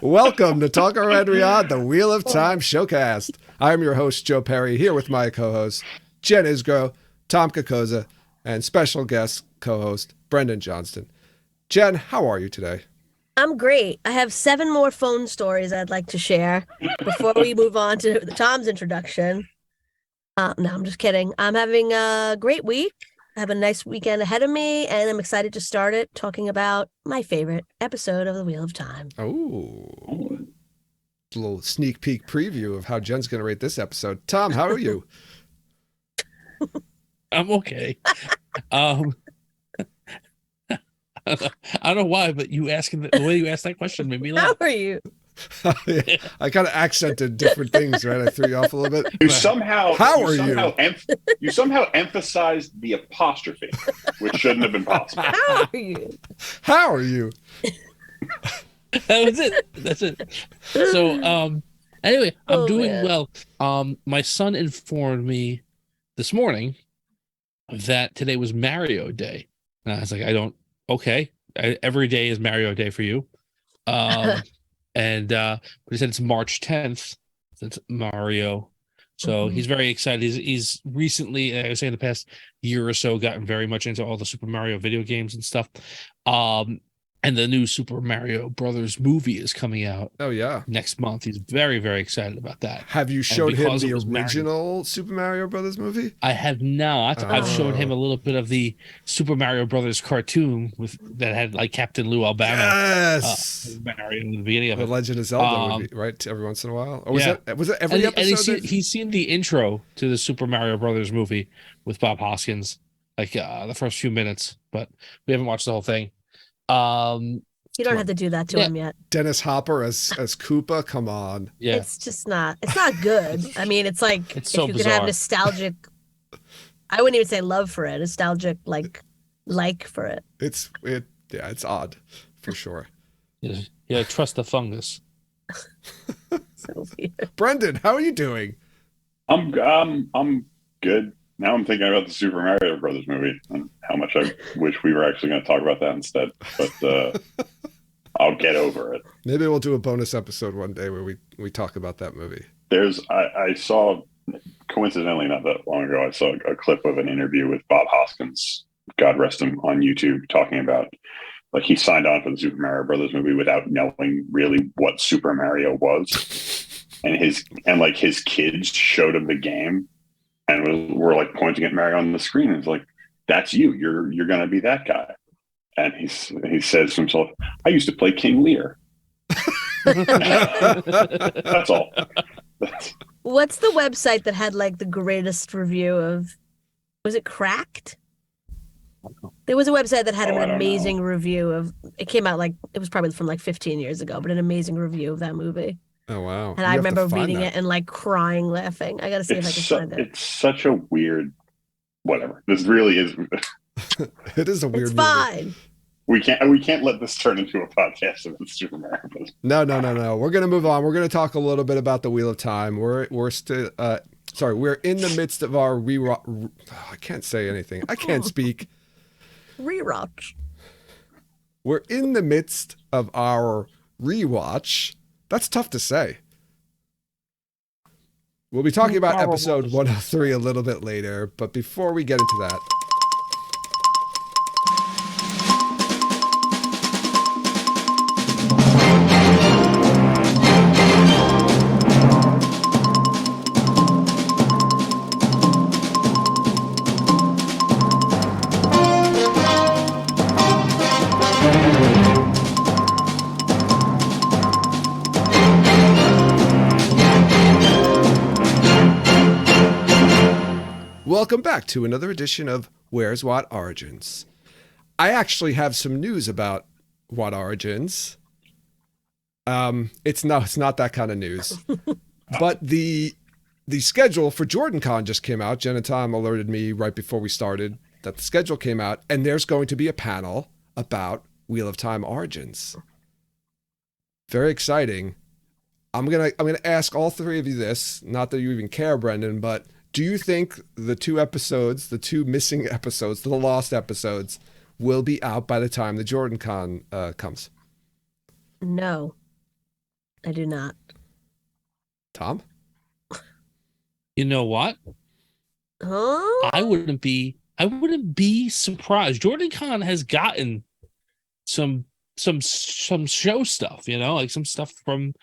Welcome to Talk Around Riyadh, the Wheel of Time showcast. I'm your host, Joe Perry, here with my co-hosts, Jen Isgro, Tom Kokoza, and special guest co-host, Brendan Johnston. Jen, how are you today? I'm great. I have 7 more phone stories I'd like to share before we move on to Tom's introduction. No, I'm just kidding. I'm having a great week. I have a nice weekend ahead of me, and I'm excited to start it talking about my favorite episode of The Wheel of Time. Oh, a little sneak peek preview of how Jen's going to rate this episode. Tom, how are you? I'm okay. I don't know why, but the way you asked that question made me laugh. How are you? I kind of accented different things, right? I threw you off a little bit. You somehow emphasized the apostrophe, which shouldn't have been possible. How are you? How are you? That was it. That's it. So, anyway, I'm doing man. well. My son informed me this morning that today was Mario Day, and I was like, okay, every day is Mario Day for you. But he said it's March 10th. It's Mario. So he's very excited. He's recently, I would say in the past year or so, gotten very much into all the Super Mario video games and stuff. And the new Super Mario Brothers movie is coming out. Oh, yeah. Next month. He's very, very excited about that. Have you showed him the original Super Mario Brothers movie? I have not. I've shown him a little bit of the Super Mario Brothers cartoon that had like Captain Lou Albano. Yes. Mario in the beginning of The it. Legend of Zelda movie, right? Every once in a while. Or was it every episode? And he's seen the intro to the Super Mario Brothers movie with Bob Hoskins, like the first few minutes, but we haven't watched the whole thing. You don't have to do that to him yet. Dennis Hopper as Koopa, come on. Yeah. It's not good. I mean, it's like It's if so you bizarre. could have nostalgic, I wouldn't even say love for it, nostalgic like for it. It's odd for sure. Yeah, trust the fungus. So weird. Brendan, how are you doing? I'm good. Now I'm thinking about the Super Mario Brothers movie and how much I wish we were actually going to talk about that instead. But I'll get over it. Maybe we'll do a bonus episode one day where we talk about that movie. I saw, coincidentally not that long ago, I saw a clip of an interview with Bob Hoskins, God rest him, on YouTube, talking about like he signed on for the Super Mario Brothers movie without knowing really what Super Mario was, and his kids showed him the game. And we're like pointing at Mario on the screen. And it's like, that's you. You're going to be that guy. And he says to himself, I used to play King Lear. That's all. What's the website that had like the greatest review of? Was it Cracked? There was a website that had an amazing review of. It came out it was probably from like 15 years ago, but an amazing review of that movie. Oh, wow. And I remember reading it and like crying, laughing. I got to see if I can find it. It's such a weird, whatever. This really is. It is a weird It's fine. Movie. We can't let this turn into a podcast about Super Mario Bros. No. We're going to move on. We're going to talk a little bit about the Wheel of Time. We're still, we're in the midst of our I can't say anything. I can't speak. Rewatch. We're in the midst of our rewatch. That's tough to say. We'll be talking about episode 103 a little bit later, but before we get into that, welcome back to another edition of Where's What Origins. I actually have some news about What Origins. It's not that kind of news. But the schedule for JordanCon just came out. Jen and Tom alerted me right before we started that the schedule came out, and there's going to be a panel about Wheel of Time Origins. Very exciting. I'm gonna ask all three of you this. Not that you even care, Brendan, but do you think the two missing episodes, the lost episodes, will be out by the time the JordanCon comes? No. I do not. Tom? You know what? Huh? I wouldn't be surprised. JordanCon has gotten some show stuff, like some stuff from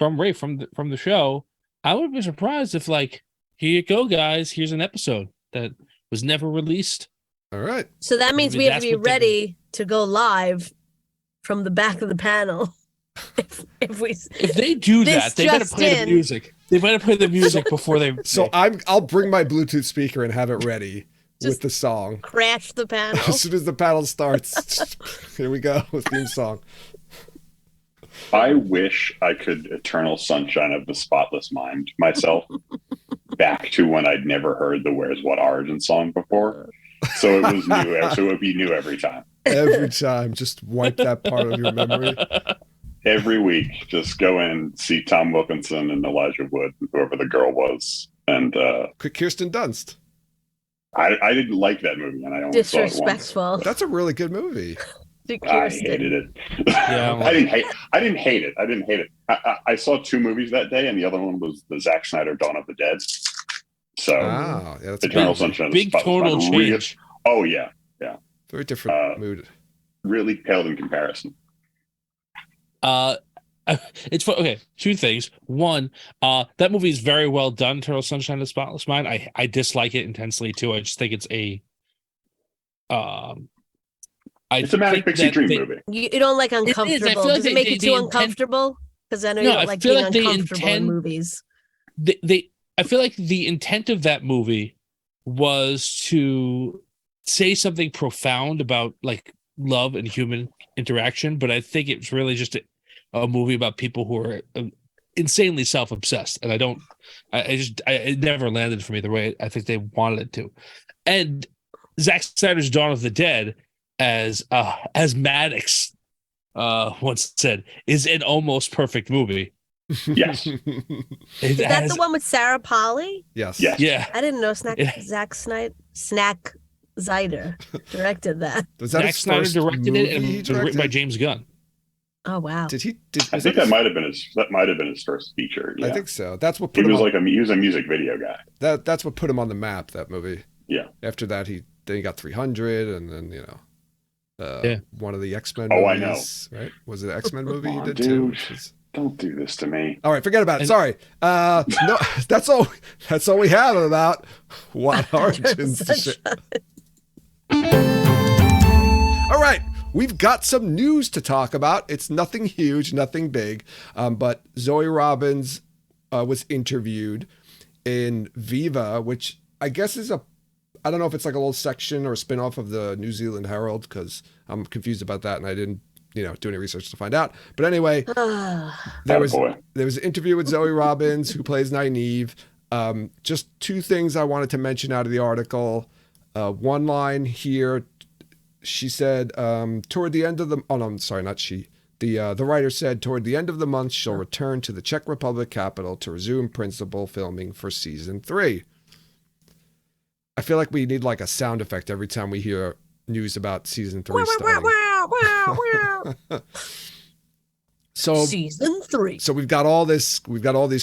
Ray from the show. I would be surprised if like, here you go, guys. Here's an episode that was never released. All right. So that means Maybe we have to that's be what they- ready to go live from the back of the panel. If they do This that, they better just play in. the music. They better play the music before they. So I'll bring my Bluetooth speaker and have it ready with Just the song. crash the panel. As soon as the panel starts, here we go with theme song. I wish I could eternal sunshine of the spotless mind myself back to when I'd never heard the Where's What Origin song before. So it was new. So it would be new every time. Every time, just wipe that part of your memory. Every week, just go in, see Tom Wilkinson and Elijah Wood, whoever the girl was. And Kirsten Dunst. I didn't like that movie, and I only saw it once. Disrespectful That's a really good movie. to I Kirsten. hated it. Yeah, I didn't hate it. I saw two movies that day, and the other one was the Zack Snyder Dawn of the Dead. So Wow, yeah, that's a Eternal big, Sunshine of the big Spotless tonal Mind really- change. Oh yeah, very different mood. really paled in comparison. It's fun. Okay, two things. One, that movie is very well done. Eternal Sunshine of the Spotless Mind. I dislike it intensely too. I just think it's a. It's a Manic Pixie Dream movie. You don't like is. I uncomfortable. feel like Does it make you too uncomfortable? Because I know you No, don't I like feel being like they uncomfortable in intend- movies. I feel like the intent of that movie was to say something profound about like love and human interaction, but I think it's really just a movie about people who are insanely self-obsessed, and it never landed for me the way I think they wanted it to. And Zack Snyder's Dawn of the Dead, as Maddox once said, is an almost perfect movie. Yes. Is that the one with Sarah Polley? Yes. Yes. Yeah. I didn't know Yeah. Zack Snyder directed that. Was that Zack his Snyder first directed movie it, and he it was written by directed? James Gunn. Oh wow. Did he? I think that might have been his first feature. Yeah. I think so. That's what he put him was on, he was a music video guy. that's what put him on the map. That movie. Yeah. After that, he got 300, and then one of the X-Men. Oh, movies, I know. Right? Was it an X-Men movie Come he on, did dude. too? Which was- Don't do this to me. All right, forget about it. And- Sorry. No, that's all. That's all we have about What Origins. to share. All right, we've got some news to talk about. It's nothing huge, nothing big, but Zoe Robbins was interviewed in Viva, which I guess is I don't know if it's like a little section or a spinoff of the New Zealand Herald, because I'm confused about that and I didn't, do any research to find out. But anyway, there was an interview with Zoe Robbins, who plays Nynaeve. Just two things I wanted to mention out of the article. One line here, she said, toward the end of the, oh no, I'm sorry, not she. The writer said, toward the end of the month, she'll return to the Czech Republic capital to resume principal filming for season 3. I feel like we need like a sound effect every time we hear news about season 3 starting. So season 3. So we've got all these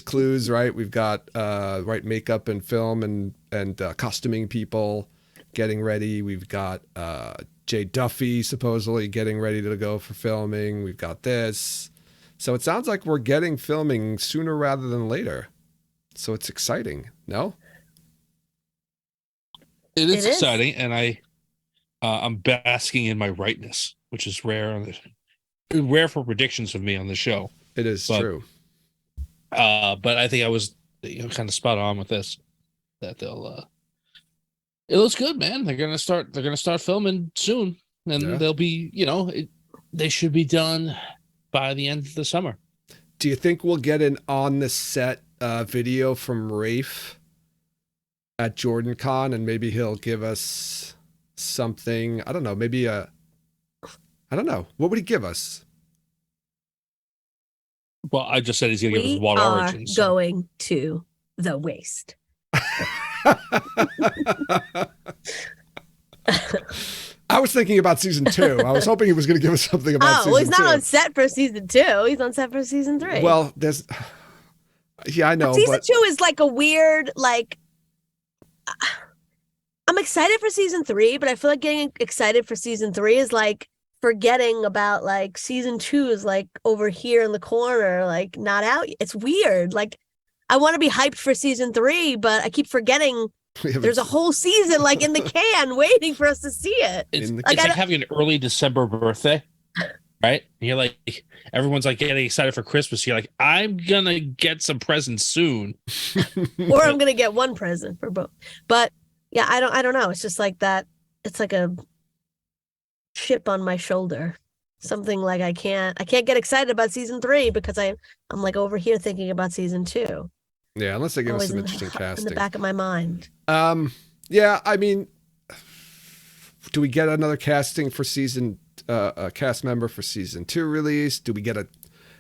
clues, right? We've got makeup and film and costuming people getting ready. We've got Jay Duffy supposedly getting ready to go for filming. We've got this. So it sounds like we're getting filming sooner rather than later. So it's exciting, no? It is It is. exciting, and I'm basking in my rightness, which is rare rare for predictions of me on the show. It is But- true. But I think I was kind of spot on with this. That they'll it looks good, man. They're gonna start filming soon, and Yeah. they'll be they should be done by the end of the summer. Do you think we'll get an on the set video from Rafe at JordanCon, and maybe he'll give us something? I don't know. Maybe I don't know. What would he give us? Well, I just said he's gonna give us We What are Origins. going to the waste. I was thinking about season 2. I was hoping he was going to give us something about season 2. Oh, well, he's not on set for season 2. He's on set for season 3. Well, yeah, I know. Season 2 is like a weird, like, I'm excited for season 3, but I feel like getting excited for season 3 is like forgetting about like season 2 is like over here in the corner, like not out. It's weird. Like, I want to be hyped for season 3, but I keep forgetting there's a whole season like in the can waiting for us to see it. It's Like, like having an early December birthday, right? And you're like, everyone's like getting excited for Christmas. You're like, I'm gonna get some presents soon, or I'm gonna get one present for both. But yeah, I don't know. It's just like that. It's like a chip on my shoulder. Something like I can't get excited about season 3 because I'm like over here thinking about season 2. Yeah, unless they give us Always some interesting casting. in the back of my mind. Yeah, I mean, do we get another casting for a cast member for season 2 release? Do we get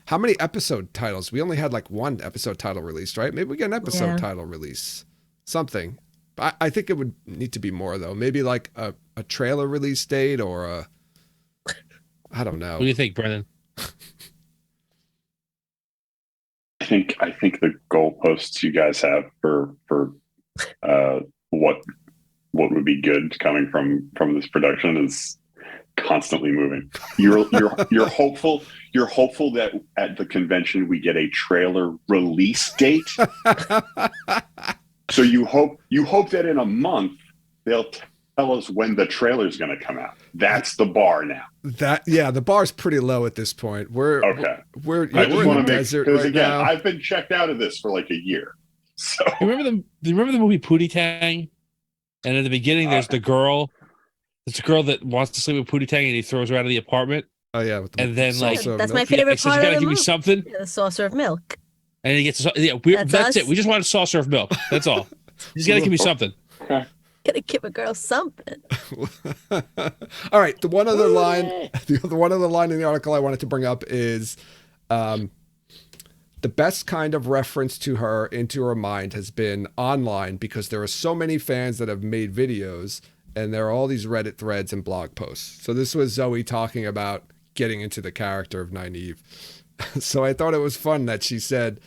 how many episode titles? We only had like 1 episode title released, right? Maybe we get an episode title release. Something. I think it would need to be more though. Maybe like a trailer release date or I don't know. What do you think, Brendan? I think the goalposts you guys have for what would be good coming from this production is constantly moving. You're hopeful that at the convention we get a trailer release date. So you hope that in a month they'll tell us when the trailer's going to come out. That's the bar now. The bar's pretty low at this point. We're in the desert because right again, now. I've been checked out of this for like a year. So Do you remember the movie Pootie Tang? And at the beginning, there's the girl. It's a girl that wants to sleep with Pootie Tang, and he throws her out of the apartment. Oh yeah, And then like that's my favorite so part you of gotta the give me movie. something, Yeah, the saucer of milk. and he gets that's it. We just want a saucer of milk. That's all. You just gotta give me something. Gotta give a girl something. All right. The one other line in the article I wanted to bring up is the best kind of reference to her into her mind has been online because there are so many fans that have made videos and there are all these Reddit threads and blog posts. So this was Zoe talking about getting into the character of Nynaeve. So I thought it was fun that she said,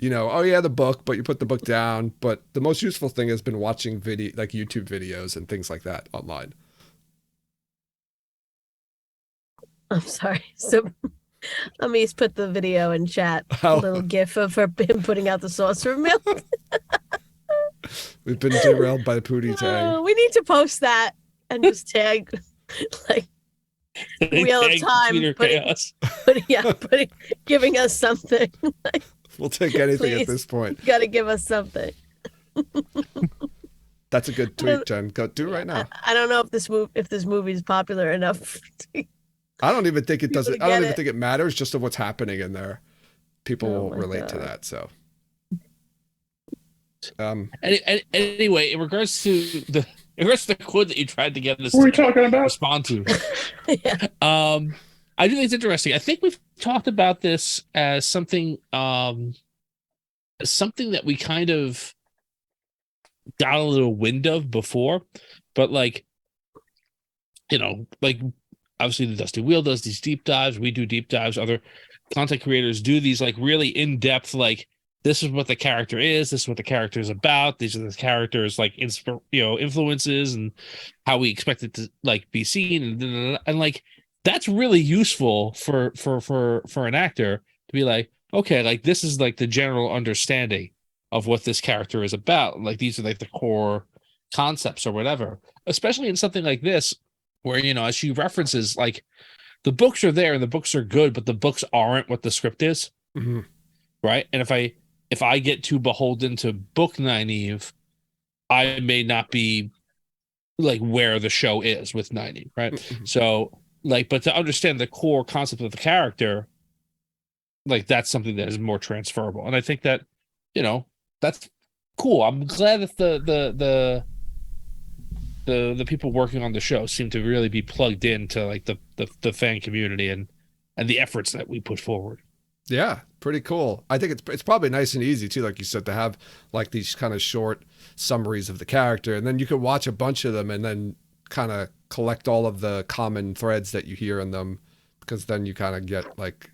oh yeah, the book, but you put the book down. But the most useful thing has been watching YouTube videos and things like that online. I'm sorry. So Amis put the video in chat. Oh. A little gif of him putting out the saucer of milk. We've been derailed by Pootie Tang. We need to post that and just tag like Wheel of Time giving us something. We'll take anything Please. at this point. You gotta give us something. That's a good tweet, Jen. Go do it right now. I don't know if this movie is popular enough. I don't even think it does. I People don't get even it. think it matters. Just of what's happening in there, people Oh will my relate to God. that. So, Anyway, in regards to the quote that you tried to get us what are we to talking about? respond to, Yeah. I do think it's interesting. I think we've talked about this as something that we kind of got a little wind of before, but like obviously the Dusty Wheel does these deep dives. We do deep dives. Other content creators do these like really in-depth, like this is what the character is. This is what the character is about. These are the characters like influences and how we expect it to like be seen and like that's really useful for an actor to be like, okay, like this is like the general understanding of what this character is about. Like these are like the core concepts or whatever, especially in something like this where, as she references, like the books are there and the books are good, but the books aren't what the script is. mm-hmm. Right. And if I get too beholden to book Nynaeve, I may not be like where the show is with Nynaeve. Right. Mm-hmm. So like, but to understand the core concept of the character, like that's something that is more transferable. And I think that, that's cool. I'm glad that the people working on the show seem to really be plugged into like the fan community and the efforts that we put forward. Yeah, pretty cool. I think it's probably nice and easy too, like you said, to have like these kind of short summaries of the character, and then you could watch a bunch of them and then kind of collect all of the common threads that you hear in them, because then you kind of get like,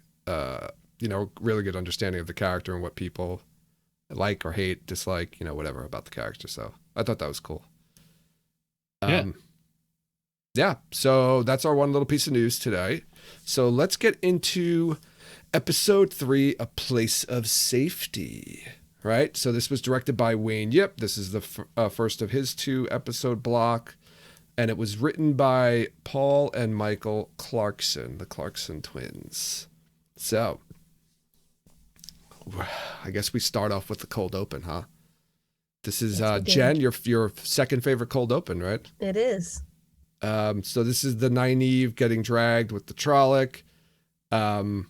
really good understanding of the character and what people like or hate, dislike, whatever about the character. So I thought that was cool. Yeah. So that's our one little piece of news today. So let's get into episode 3, A Place of Safety. Right. So this was directed by Wayne Yip. This is the first of his 2-episode block. And it was written by Paul and Michael Clarkson, the Clarkson twins. So I guess we start off with the cold open, huh? This is Jen, your second favorite cold open, right? It is. So this is the Nynaeve getting dragged with the Trolloc. Tom,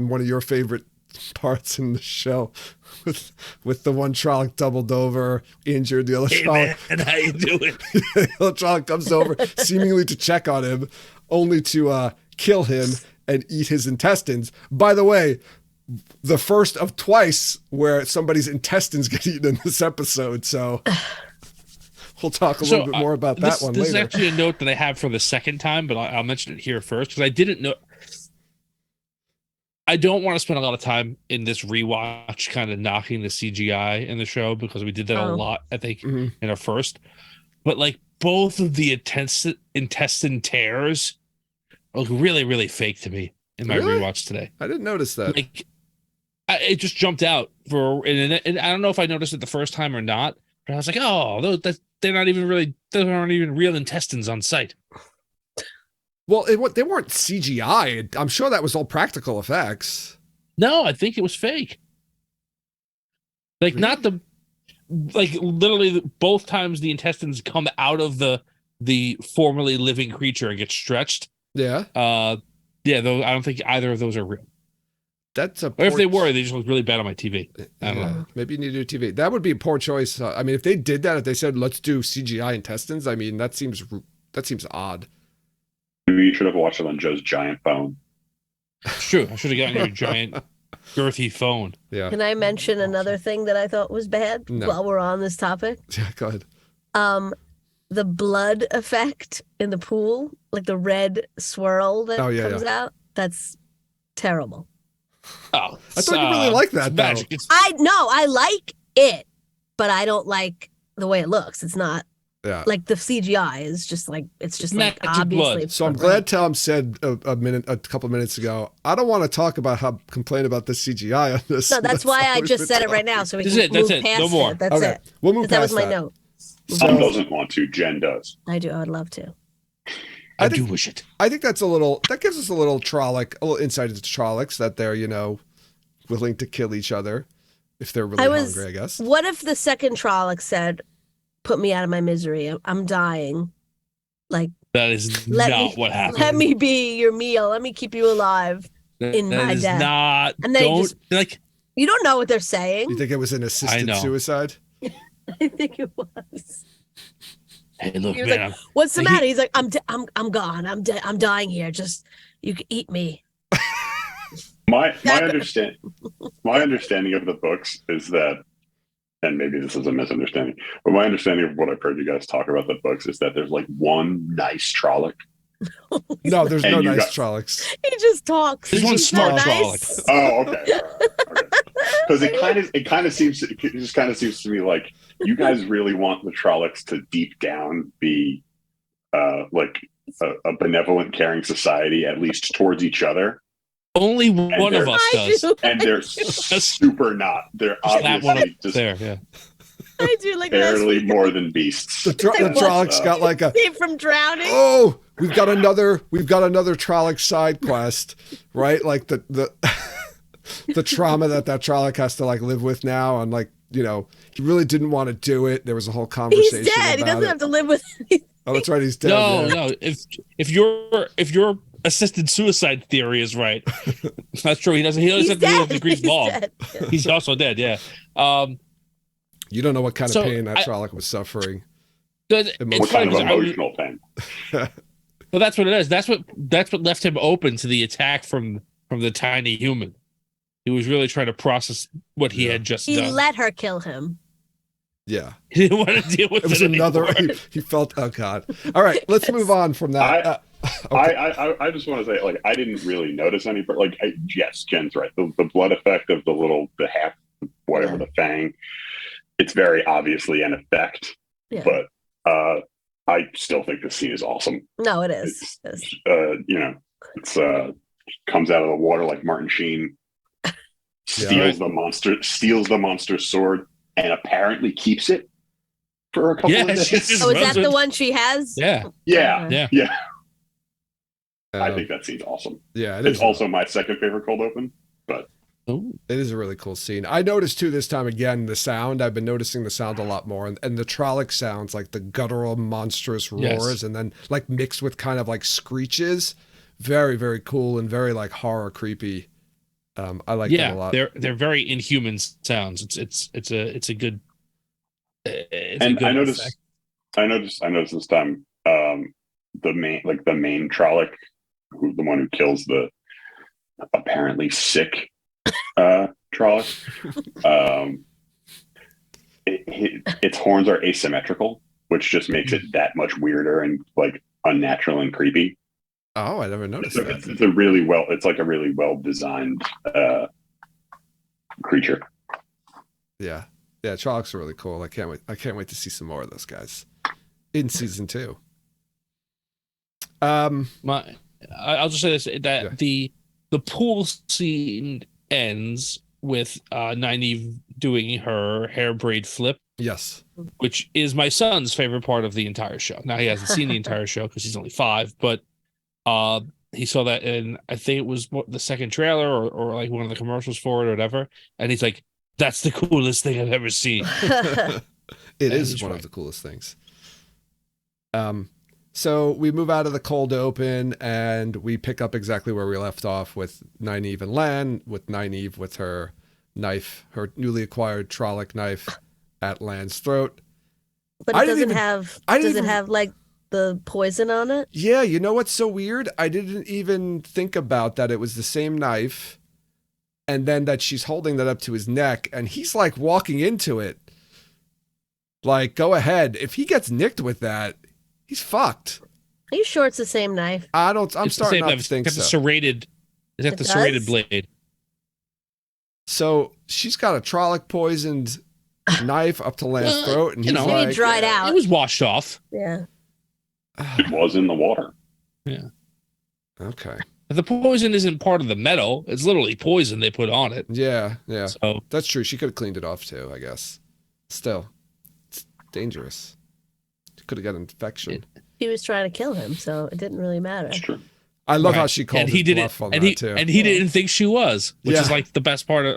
one of your favorite parts in the show with the one Trolloc doubled over, injured, the other Trolloc. And how you doing? The other Trolloc comes over seemingly to check on him, only to kill him and eat his intestines. By the way, the first of twice where somebody's intestines get eaten in this episode. So we'll talk a little bit more about that one this later. This is actually a note that I have for the second time, but I'll mention it here first because I didn't know. I don't want to spend a lot of time in this rewatch kind of knocking the CGI in the show because we did that a lot, I think, in our first. But like both of the intestine tears look really, really fake to me in my rewatch today. I didn't notice that. Like, it just jumped out and I don't know if I noticed it the first time or not, but I was like, oh, those aren't even real intestines on site. Well, they weren't CGI. I'm sure that was all practical effects. No, I think it was fake. Like literally both times the intestines come out of the formerly living creature and get stretched. Yeah. Though I don't think either of those are real. That's or if they were, they just look really bad on my TV. I don't know. Maybe you need to do TV. That would be a poor choice. I mean, if they did that, if they said let's do CGI intestines, I mean that seems odd. Maybe you should have watched it on Joe's giant phone. It's true. I should have gotten your giant girthy phone. Yeah. Can I mention another thing that I thought was bad while we're on this topic? Yeah, go ahead. The blood effect in the pool, like the red swirl that comes out, that's terrible. Oh, I thought you really liked that, though. Magic. I like it, but I don't like the way it looks. It's not like the CGI is just like like obviously. Blood. So I'm glad Tom said a couple minutes ago, I don't want to talk about complain about the CGI on this. No, that's why I just said it right now, so we can move past no more. it. That's okay. it. We'll move past that. Was my note. Tom doesn't want to. Jen does. I do. I would love to. I do wish it. I think that gives us a little Trolloc, a little insight into Trollocs that they're, willing to kill each other if they're really hungry, I guess. What if the second Trolloc said, "Put me out of my misery. I'm dying." Like that is not what happened. Let me be your meal. Let me keep you alive in my death. Not. And they don't like. You don't know what they're saying. You think it was an assisted suicide? I think it was. Hey, look, he was man. Like, what's the matter? He's like, I'm gone. I'm dying here. Just you can eat me. My understanding of the books is that, and maybe this is a misunderstanding, but my understanding of what I've heard you guys talk about the books is that there's like one nice Trolloc. No, there's no nice Trollocs. He just talks. There's one smart nice. Trolloc. Oh, okay. Because it kind of seems to me like you guys really want the Trollocs to deep down be like a benevolent, caring society, at least towards each other. Only one of us does. And they're super not. They're obviously just there, yeah. I do like barely more than beasts. The Trollocs got like a escape from drowning. Oh, we've got another Trolloc side quest, right? Like the trauma that Trolloc has to like live with now, and like he really didn't want to do it. There was a whole conversation. He's dead. He doesn't have to live with anything. Oh, that's right. He's dead. No. If your assisted suicide theory is right, that's true. He doesn't have to deal with the grief ball. He's also dead. Yeah. You don't know what kind of pain that Trolloc was suffering. What kind of emotional pain? Well, that's what it is. That's what left him open to the attack from the tiny human. He was really trying to process what he had just done. He let her kill him. Yeah. He didn't want to deal with It was anymore. another. He felt. Oh God. All right. Let's move on from that. Okay. I just want to say, like, I didn't really notice any, but like, yes, Jen's right. The blood effect of the half, whatever, the fang, it's very obviously an effect, Yeah. but I still think this scene is awesome. No, it is. It's, it's comes out of the water like Martin Sheen, steals the monster's sword, and apparently keeps it for a couple of days. Oh, is that the one she has? Yeah. Yeah. Um, I think that scene's awesome. Yeah, It's also my second favorite cold open, but it is a really cool scene. I noticed too this time again the sound. I've been noticing the sound a lot more, and the Trolloc sounds, like the guttural monstrous roars, and then like mixed with kind of like screeches. Very, very cool and very like horror creepy. I like that a lot. They're very inhuman sounds. It's a good. And I noticed this time the main Trolloc, the one who kills the apparently sick Trolloc, its horns are asymmetrical, which just makes it that much weirder and like unnatural and creepy. Oh, I never noticed that. It's like a really well designed creature. Yeah, Trollocs are really cool. I can't wait to see some more of those guys in season 2. I'll just say this: that the pool scene ends with Nynaeve doing her hair braid flip. Yes, which is my son's favorite part of the entire show. Now he hasn't seen the entire show because he's only 5, but he saw that in, I think it was the second trailer or like one of the commercials for it or whatever, and he's like, "That's the coolest thing I've ever seen." It is one of the coolest things. So we move out of the cold open and we pick up exactly where we left off with Nynaeve and Lan, with Nynaeve with her knife, her newly acquired Trolloc knife at Lan's throat. But it doesn't have like the poison on it? Yeah, you know what's so weird? I didn't even think about that it was the same knife, and then that she's holding that up to his neck and he's like walking into it. Like, go ahead. If he gets nicked with that, he's fucked. Are you sure it's the same knife? I'm starting not to think so. It's got the serrated blade. So she's got a Trolloc poisoned knife up to Lan's throat, and he's like, he dried out. It was washed off. Yeah. It was in the water. Yeah. Okay. But the poison isn't part of the metal. It's literally poison they put on it. Yeah. So that's true. She could have cleaned it off too, I guess. Still, it's dangerous. She could have got an infection. He was trying to kill him, so it didn't really matter. That's true. I love how she called his bluff on that too. And he didn't think she was, which is like the best part of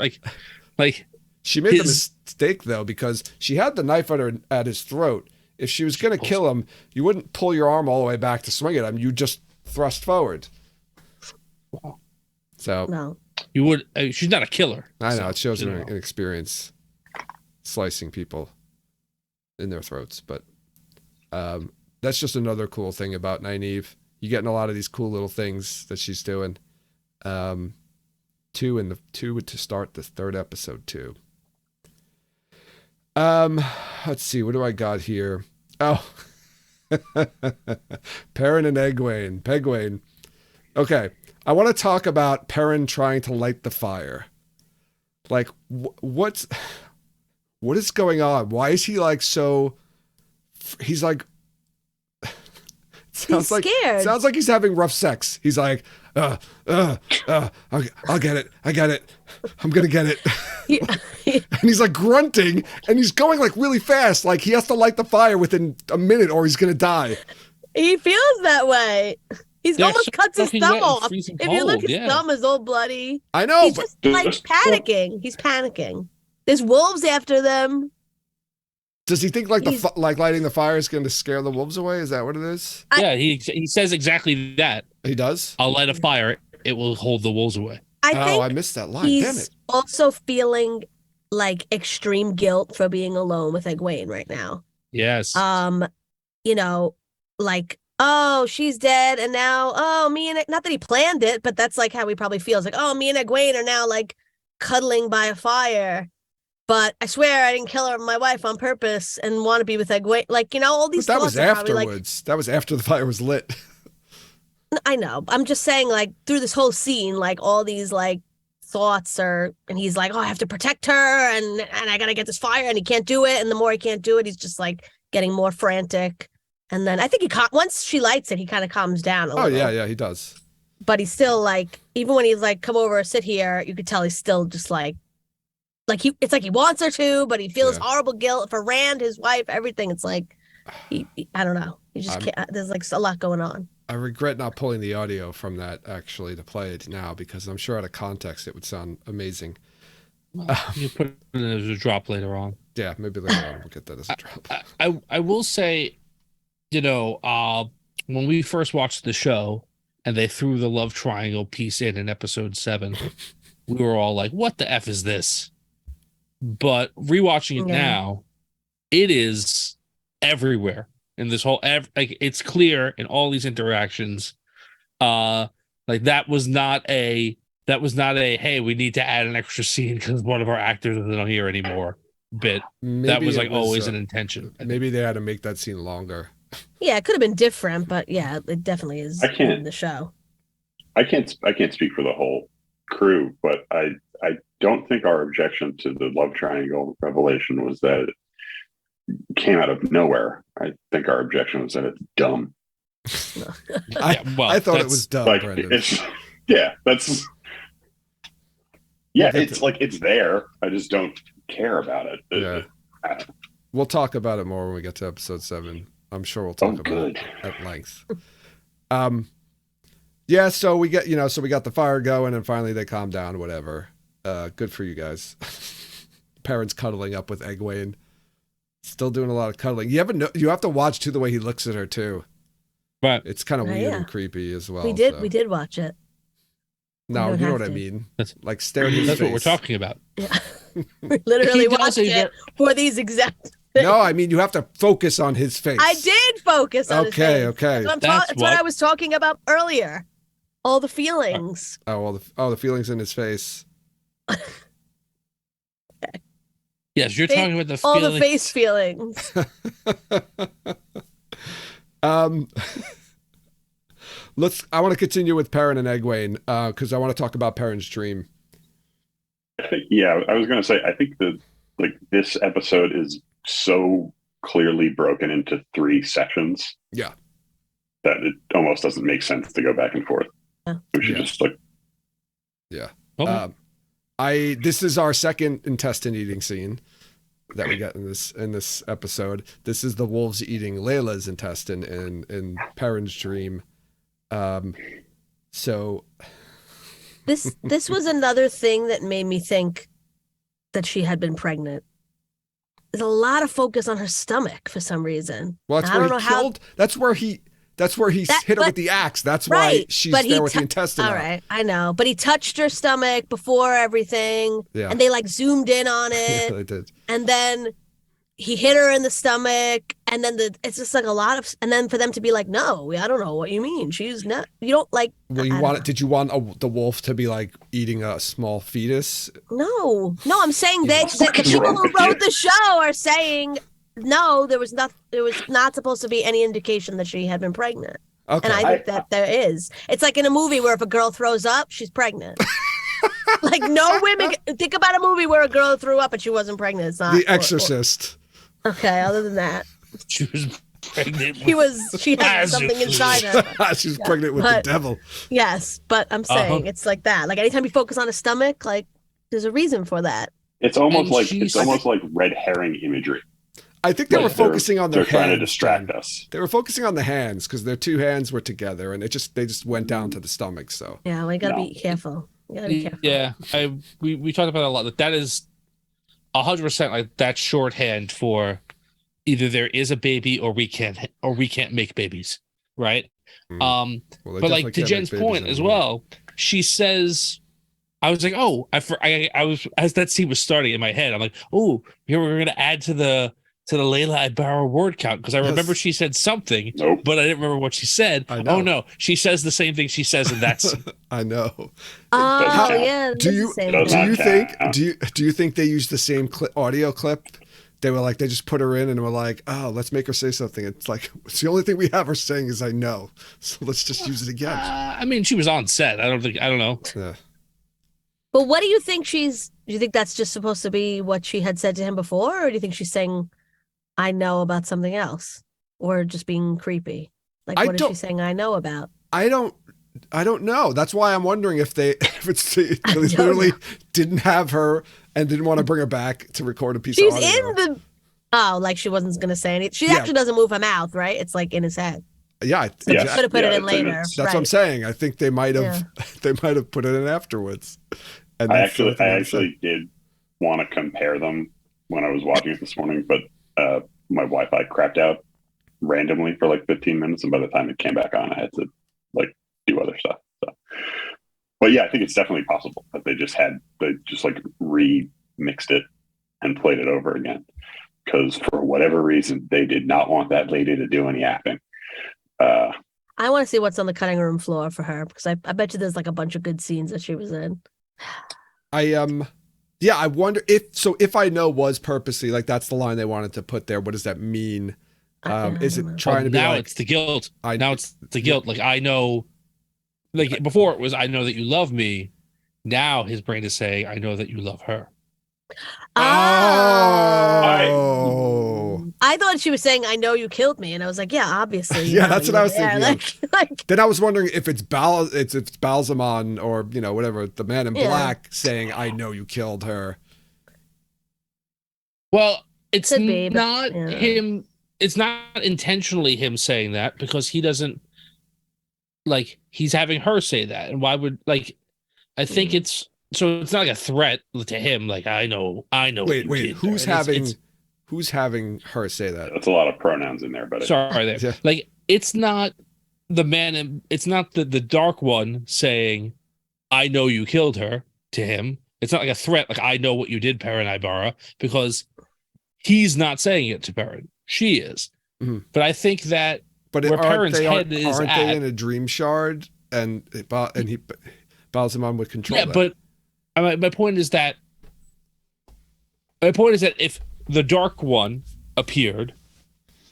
like she made the mistake though, because she had the knife at his throat. If she was going to kill him, you wouldn't pull your arm all the way back to swing at him. You just thrust forward. Wow. So no, you would. She's not a killer. I know it shows her inexperience slicing people in their throats, but that's just another cool thing about Nynaeve. You're getting a lot of these cool little things that she's doing. Two to start the third episode too. Let's see, what do I got here? Oh, Perrin and Pegwayne. Okay, I want to talk about Perrin trying to light the fire. Like, what is going on? Why is he like so? He's like, he's scared. Sounds like he's having rough sex. He's like, I'll get it. I got it. I'm gonna get it. And he's like grunting, and he's going like really fast. Like he has to light the fire within a minute, or he's gonna die. He feels that way. He's almost cuts his thumb off. If you look, his thumb is all bloody. I know. He's just like panicking. He's panicking. There's wolves after them. Does he think like like lighting the fire is going to scare the wolves away? Is that what it is? Yeah, he says exactly that. He does? I'll light a fire. It will hold the wolves away. I missed that line. Damn it. Also feeling like extreme guilt for being alone with Egwene right now. Yes. Like, oh, she's dead, and now, me and not that he planned it, but that's like how he probably feels. Like, oh, me and Egwene are now like cuddling by a fire. but I swear I didn't kill my wife on purpose and want to be with Egwene. Like, all these But that thoughts was are probably like, afterwards. That was after the fire was lit. I know. I'm just saying, like, through this whole scene, like, all these, like, thoughts are, and he's like, oh, I have to protect her, and I gotta get this fire, and he can't do it, and the more he can't do it, he's just, like, getting more frantic. And then I think once she lights it, he kind of calms down a little. Yeah, he does. But he's still, like, even when he's like, come over, sit here, you could tell he's still just, like it's like he wants her to, but he feels horrible guilt for Rand, his wife, everything. It's like, I don't know. He just can't, there's, like, a lot going on. I regret not pulling the audio from that actually to play it now, because I'm sure out of context it would sound amazing. You put it as a drop later on. Yeah, maybe later on we'll get that as a drop. I will say, when we first watched the show and they threw the love triangle piece in episode 7, we were all like, what the F is this? But rewatching it now, it is everywhere in this whole, like, it's clear in all these interactions. Like, that was not a, hey, we need to add an extra scene because one of our actors isn't here anymore bit. Maybe that was, like, always an intention. Maybe they had to make that scene longer. Yeah, it could have been different, but yeah, it definitely is in the show. I can't speak for the whole crew, but I don't think our objection to the love triangle revelation was that it came out of nowhere. I think our objection was that it's dumb. I thought it was dumb, like, Brendan. it's like, it's there. I just don't care about it. Yeah. We'll talk about it more when we get to episode 7. I'm sure we'll talk about it at length. Yeah, so we get, so we got the fire going, and finally they calm down, whatever. Good for you guys. Parents cuddling up with Egwene. Still doing a lot of cuddling. You have to watch too the way he looks at her too. But it's kind of weird and creepy as well. We did watch it. No, you know what I mean. Like stare at his That's face. what we're talking about. Yeah. We literally watched it for these exact things. No, I mean you have to focus on his face. I did focus on his face. Okay. That's what I was talking about earlier. All the feelings. The feelings in his face. Okay. Yes, you're talking about the all the face feelings. I want to continue with Perrin and Egwene because I want to talk about Perrin's dream. Yeah, I was going to say, I think this episode is so clearly broken into 3 sections. Yeah. That it almost doesn't make sense to go back and forth. We should just Yeah. Okay. This is our second intestine eating scene that we get in this episode. This is the wolves eating Layla's intestine in Perrin's dream. So this was another thing that made me think that she had been pregnant. There's a lot of focus on her stomach for some reason. Well, that's where he hit her with the axe. That's why she's there with the intestine. All right, I know. But he touched her stomach before everything. Yeah. And they like zoomed in on it. Yeah, they did. And then he hit her in the stomach. And then it's just like a lot of, and then for them to be like, no, I don't know what you mean. She's not, you don't like. Well, did you want the wolf to be like eating a small fetus? No, I'm saying that the people who wrote the show are saying, no, there was not supposed to be any indication that she had been pregnant. Okay. And I think that there is. It's like in a movie where if a girl throws up, she's pregnant. Like no women. Think about a movie where a girl threw up and she wasn't pregnant. It's not The Exorcist. Okay. Other than that, she was pregnant. She had something inside her. She's pregnant with the devil. Yes, but I'm saying it's like that. Like anytime you focus on a stomach, like there's a reason for that. It's almost like red herring imagery. I think they were focusing on their hands. They're trying to distract us. They were focusing on the hands because their 2 hands were together, and they just went down to the stomach. So yeah, we gotta be careful. Yeah, we talked about it a lot. That is 100% like that shorthand for either there is a baby or we can't make babies, right? But like to Jen's point as well, she says, I was like, oh, I was as that scene was starting in my head, I'm like, oh, here we're gonna add to the to the Layla Ibarra word count because I remember Yes. she said something, Nope. but I didn't remember what she said. I know. Oh no, she says the same thing she says in that scene. I know. Oh count. yeah, Do that's you- the same Does Do thing. not you think? count. Do you think they used the same audio clip? They were like, they just put her in and were like, oh, let's make her say something. It's like, it's the only thing we have her saying is I know. So let's just use it again. I mean, she was on set. I don't know. Yeah. But what do you think do you think that's just supposed to be what she had said to him before, or do you think she's saying, I know about something else, or just being creepy? Like, I what is she don't- saying I know about? I don't know. That's why I'm wondering if they I don't literally know. didn't have her and didn't want to bring her back to record a piece She's of audio. in the. Oh, like she wasn't going to say anything. She Yeah. actually doesn't move her mouth, right? It's like in his head. Yeah, So Yeah. they could have put it in it's in later. its- that's what I'm right. saying. I think they might have they might have put it in afterwards. And I that's the only actually thing I'm saying. did want to compare them when I was watching it this morning, but my Wi-Fi crapped out randomly for like 15 minutes, and by the time it came back on, I had to like do other stuff. So, but yeah, I think it's definitely possible that they just like remixed it and played it over again because for whatever reason they did not want that lady to do any acting. I want to see what's on the cutting room floor for her because I bet you there's like a bunch of good scenes that she was in. Yeah, I wonder if I know was purposely like that's the line they wanted to put there. What does that mean? I Is don't it know. trying to be now like it's the guilt. I Now it's the guilt. Like I know, like before it was I know that you love me. Now his brain is saying I know that you love her. Oh. I thought she was saying, I know you killed me. And I was like, yeah, obviously. you Yeah, know, that's you what I were was there. thinking Like, Then I was wondering if it's Balsamon or whatever the man in Yeah. black saying I know you killed her. Well, it's Could be, but, not yeah. him. It's not intentionally him saying that because he doesn't like he's having her say that. And why would like I think Hmm. it's so it's not like a threat to him. Like I know. Wait, you did who's her. And who's having her say that? That's a lot of pronouns in there, but sorry there. Yeah. Like it's not the man. It's not the dark one saying, "I know you killed her" to him. It's not like a threat. Like I know what you did, Perrin Ibarra, because he's not saying it to Perrin. She is. Mhm. But I think that But where aren't Perrin's head is they at- in a dream shard and Balsamon would control yeah, that? but my point is that if the dark one appeared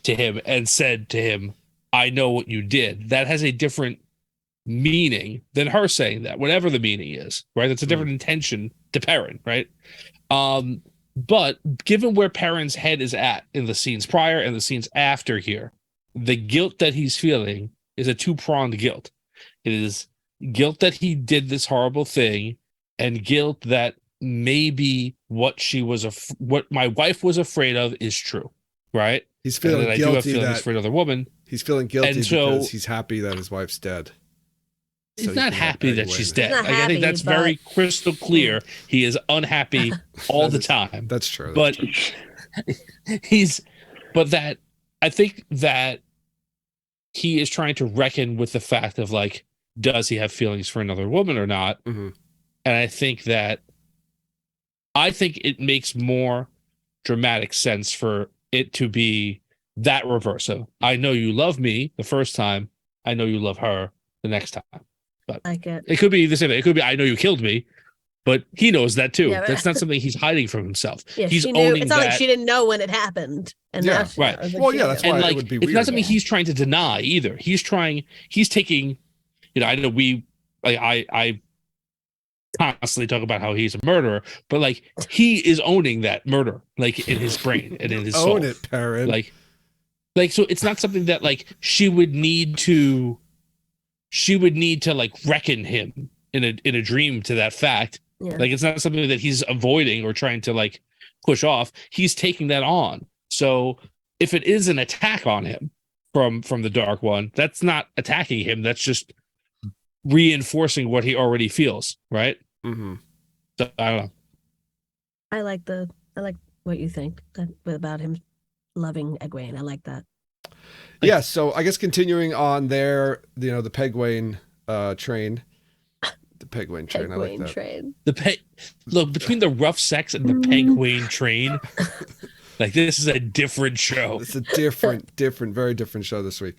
to him and said to him, "I know what you did," that has a different meaning than her saying that, whatever the meaning is, right? It's a different intention to Perrin, right? But given where Perrin's head is at in the scenes prior and the scenes after here, the guilt that he's feeling is a two-pronged guilt. It is guilt that he did this horrible thing and guilt that maybe what my wife was afraid of is true, right? He's And feeling that I do have guilty feelings that for another woman. he's feeling guilty And so- because he's happy that his wife's dead. He's So he not can have happy that Peggy she's Wayne. dead. He's not Like, I happy, think that's but- very crystal clear. He is unhappy all the That is- time. That's true. But I think that he is trying to reckon with the fact of like, does he have feelings for another woman or not? Mhm. And I think it makes more dramatic sense for it to be that reverse of I know you love me the first time, I know you love her the next time. like it. It could be the same. It could be I know you killed me, but he knows that too. Yeah, but- That's not something he's hiding from himself. Yeah, He's she knew. owning It's not like that. she didn't know when it happened. And Yeah, now she right. knows. Well, She yeah, knew. that's And why it like would be it's weird. not something he's trying to deny either. He's taking, I know I constantly talk about how he's a murderer, but like he is owning that murder, like in his brain and in his soul. Own it, Perrin. Like so it's not something that like she would need to like reckon him in a dream to that fact. Yeah. Like it's not something that he's avoiding or trying to like push off. He's taking that on. So if it is an attack on him from the Dark One, that's not attacking him. That's just reinforcing what he already feels, right? Mhm. So, I don't know. I like what you think about him loving Egwene. I like that. Yeah, so I guess continuing on there, the Pegwayne train. The Pegwayne train, I like Egwene that. train. Look between the rough sex and the Pegwayne train. Like this is a different show. It's a very different show this week.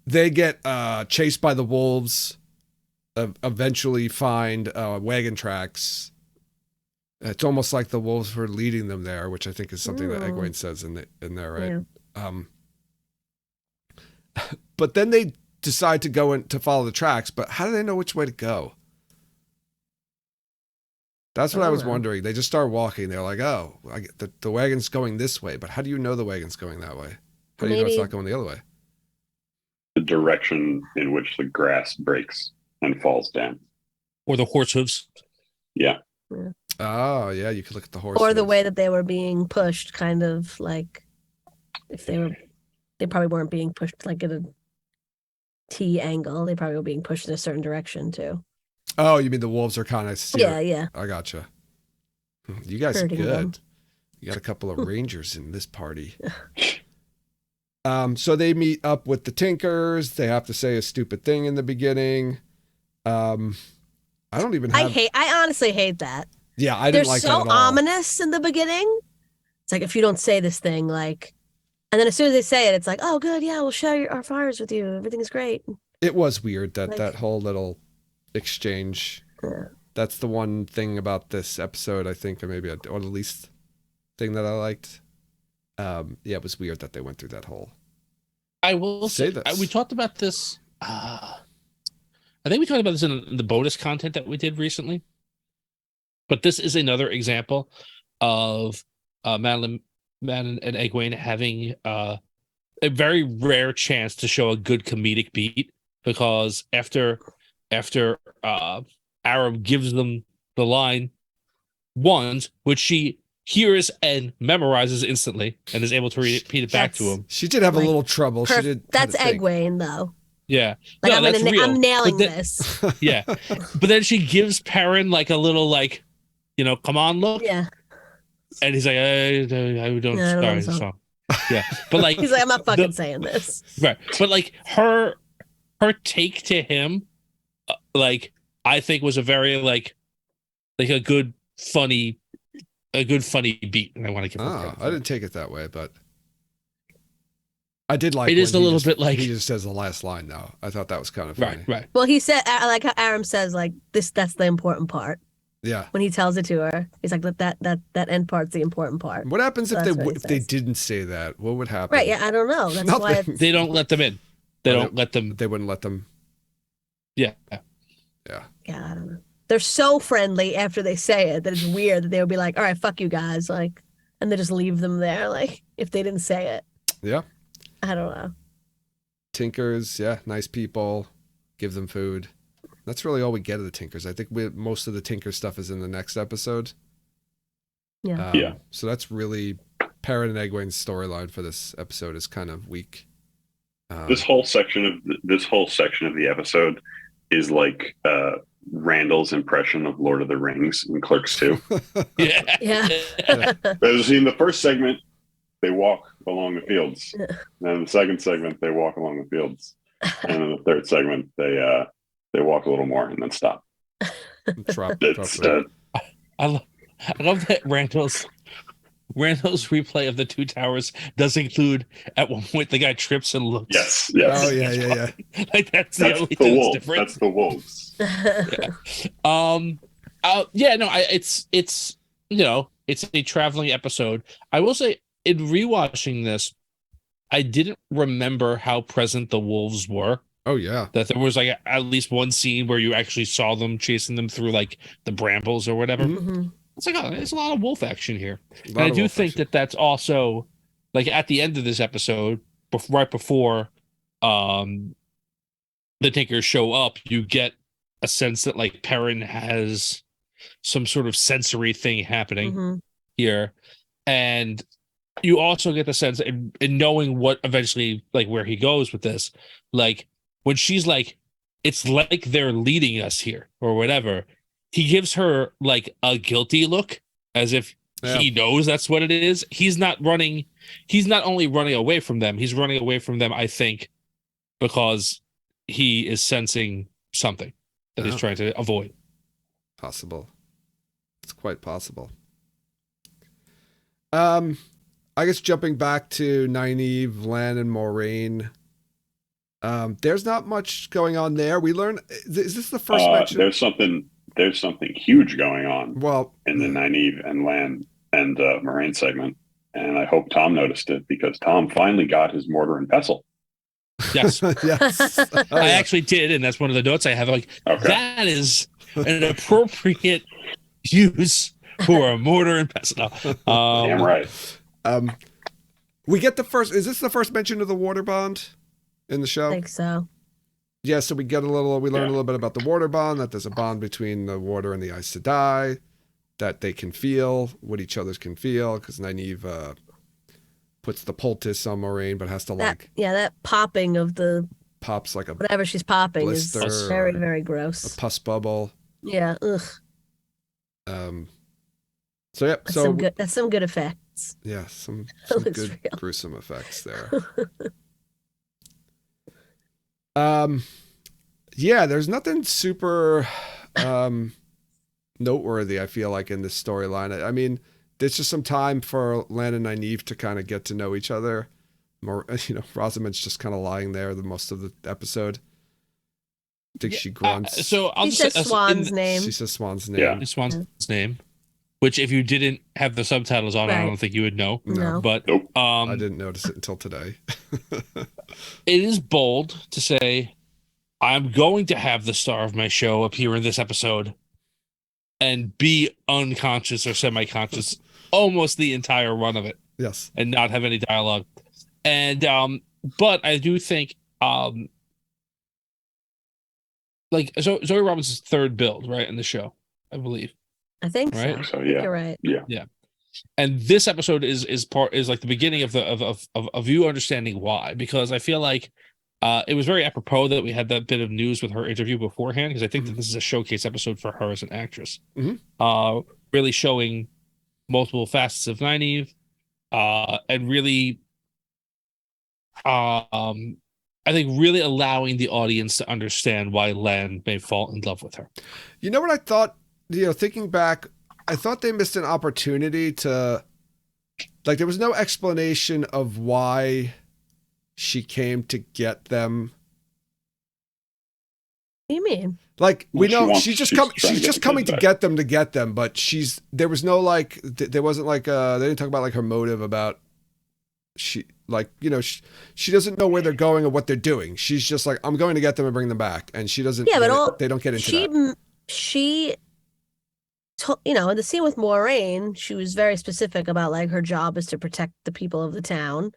They get chased by the wolves. Eventually find wagon tracks. It's almost like the wolves were leading them there, which I think is something that Egwene says in there, right? Yeah. But then they decide to go in to follow the tracks. But how do they know which way to go? That's what I was wondering. They just start walking. They're like, "Oh, the wagon's going this way." But how do you know the wagon's going that way? How do you know it's not going the other way? The direction in which the grass breaks and falls down, Or the horse hooves. Yeah. Oh, yeah. You could look at the horse. Or the way that they were being pushed, kind of like if they probably weren't being pushed like at a T angle. They probably were being pushed in a certain direction too. Oh, you mean the wolves are kind of Yeah. I gotcha. You guys are Hurting good. them. You got a couple of rangers in this party. So they meet up with the Tinkers. They have to say a stupid thing in the beginning. I don't even have... I honestly hate that. Yeah, I didn't like that at all. They're so ominous in the beginning. It's like, if you don't say this thing, like... And then as soon as they say it, it's like, oh, good, yeah, we'll share our fires with you. Everything's great. It was weird, that Like- whole little exchange. Yeah. That's the one thing about this episode, I think, or maybe, or the least thing that I liked. Yeah, it was weird that they went through that whole... I will say this. we talked about this. I think we talked about this in the bonus content that we did recently. But this is another example of Madeline and Egwene having a very rare chance to show a good comedic beat, because after Aram gives them the line once, which she hears and memorizes instantly and is able to repeat it back to him. She did have a little trouble. She did. That's Egwene, though. Yeah. Like, No, that's real. I'm nailing But then- this. Yeah. But then she gives Perrin like a little, like, come on, look. Yeah. And he's like, I don't I don't know sorry, the song. song. Yeah. But like He's like, I'm not fucking saying this. right. But like her take to him, like, I think was a very like a good funny beat, and I want to give her credit for I it. didn't take it that way, but I did like It is when a he little just- bit like- he just says the last line though. I thought that was kind of funny. Right. Well, he said, I like how Aram says, like, that's the important part. Yeah. When he tells it to her, he's like, that end part's the important part. What happens So if that's what he if they says. didn't say that? What would happen? Right, yeah, I don't know. That's why Nothing. it's, They don't let them in. They Oh, don't let them. They wouldn't let them. Yeah. Yeah. yeah, I don't know. They're so friendly after they say it that it's weird that they would be like, all right, fuck you guys, like, and they just leave them there, like, if they didn't say it. Yeah. I don't know. Tinkers, yeah, nice people. Give them food. That's really all we get of the Tinkers. I think most of the Tinker stuff is in the next episode. Yeah. Yeah. So that's really Perrin and Egwene's storyline for this episode is kind of weak. This whole section of the episode is like Randall's impression of Lord of the Rings in Clerks 2. Yeah. Yeah. As in the first segment, they walk along the fields. Yeah. And then in the second segment, they walk along the fields. And in the third segment, they walk a little more and then stop. Drop It's it. I love that Randall's replay of the Two Towers does include at one point the guy trips and looks. Yes. Oh yeah. Like that's the That's only the thing wolves. that's different. That's the wolves. Yeah, no, it's it's a traveling episode. I will say, in rewatching this, I didn't remember how present the wolves were. Oh yeah. That there was like at least one scene where you actually saw them chasing them through like the brambles or whatever. Mhm. Mhm. It's like, oh, there's a lot of wolf action here. A And lot I of do wolf think action. that that's also like at the end of this episode, right before the Tinkers show up, you get a sense that like Perrin has some sort of sensory thing happening Mhm. here. And you also get the sense in knowing what eventually, like where he goes with this, like when she's like, it's like they're leading us here or whatever, he gives her like a guilty look as if he knows that's what it is. He's not only running away from them, he's running away from them, I think, because he is sensing something that he's Oh. trying to avoid. Possible. It's quite possible. I guess jumping back to Nynaeve, Lan, and Moraine. There's not much going on there. We learn. Is this the first mention? There's something huge going on. Well, in the Nynaeve and Lan and Moraine segment, and I hope Tom noticed it because Tom finally got his mortar and pestle. Yes, yes. I actually did, and that's one of the notes I have. Like, that is an appropriate use for a mortar and pestle. Damn right. We get the first. Is this the first mention of the water bond in the show? I think so. Yeah, so we learn a little bit about the water bond, that there's a bond between the water and the Aes Sedai, that they can feel what each other can feel, because Nynaeve puts the poultice on Moraine, but has to that popping of the pops like a whatever she's popping blister is very, very a gross. pus bubble. Yeah, ugh. So yeah, That's some good effects. Yeah, some That good looks real. gruesome effects there. Yeah, there's nothing super noteworthy, I feel like, in this storyline. I mean, there's just some time for Lan and Nynaeve to kind of get to know each other. More, Rosamund's just kind of lying there the most of the episode. I think she grunts. So I'll She just says say, Swan's name. She says Swan's name. Yeah. Swan's name, which if you didn't have the subtitles on, I Right. don't think you would know. No. But Nope. I didn't notice it until today. it is bold to say, I'm going to have the star of my show appear in this episode and be unconscious or semi-conscious almost the entire run of it Yes. and not have any dialogue. And but I do think like Zoe Robinson's third build, right, in the show, I believe. I think Right. so. So yeah, You're right. And this episode is like the beginning of you understanding why, because I feel like it was very apropos that we had that bit of news with her interview beforehand, because I think that this is a showcase episode for her as an actress. Really showing multiple facets of Nynaeve, and really, I think really allowing the audience to understand why Lan may fall in love with her. You know what I thought? Thinking back, I thought they missed an opportunity to, like, there was no explanation of why she came to get them. What do you mean? Like, we Well, know she's she's trying to just get coming the to kids get them, but there was no, like, there wasn't like they didn't talk about like her motive about she doesn't know where they're going or what they're doing. She's just like, I'm going to get them and bring them back, and she doesn't. Yeah, but they don't get into that. She in the scene with Moraine, she was very specific about like her job is to protect the people of the town,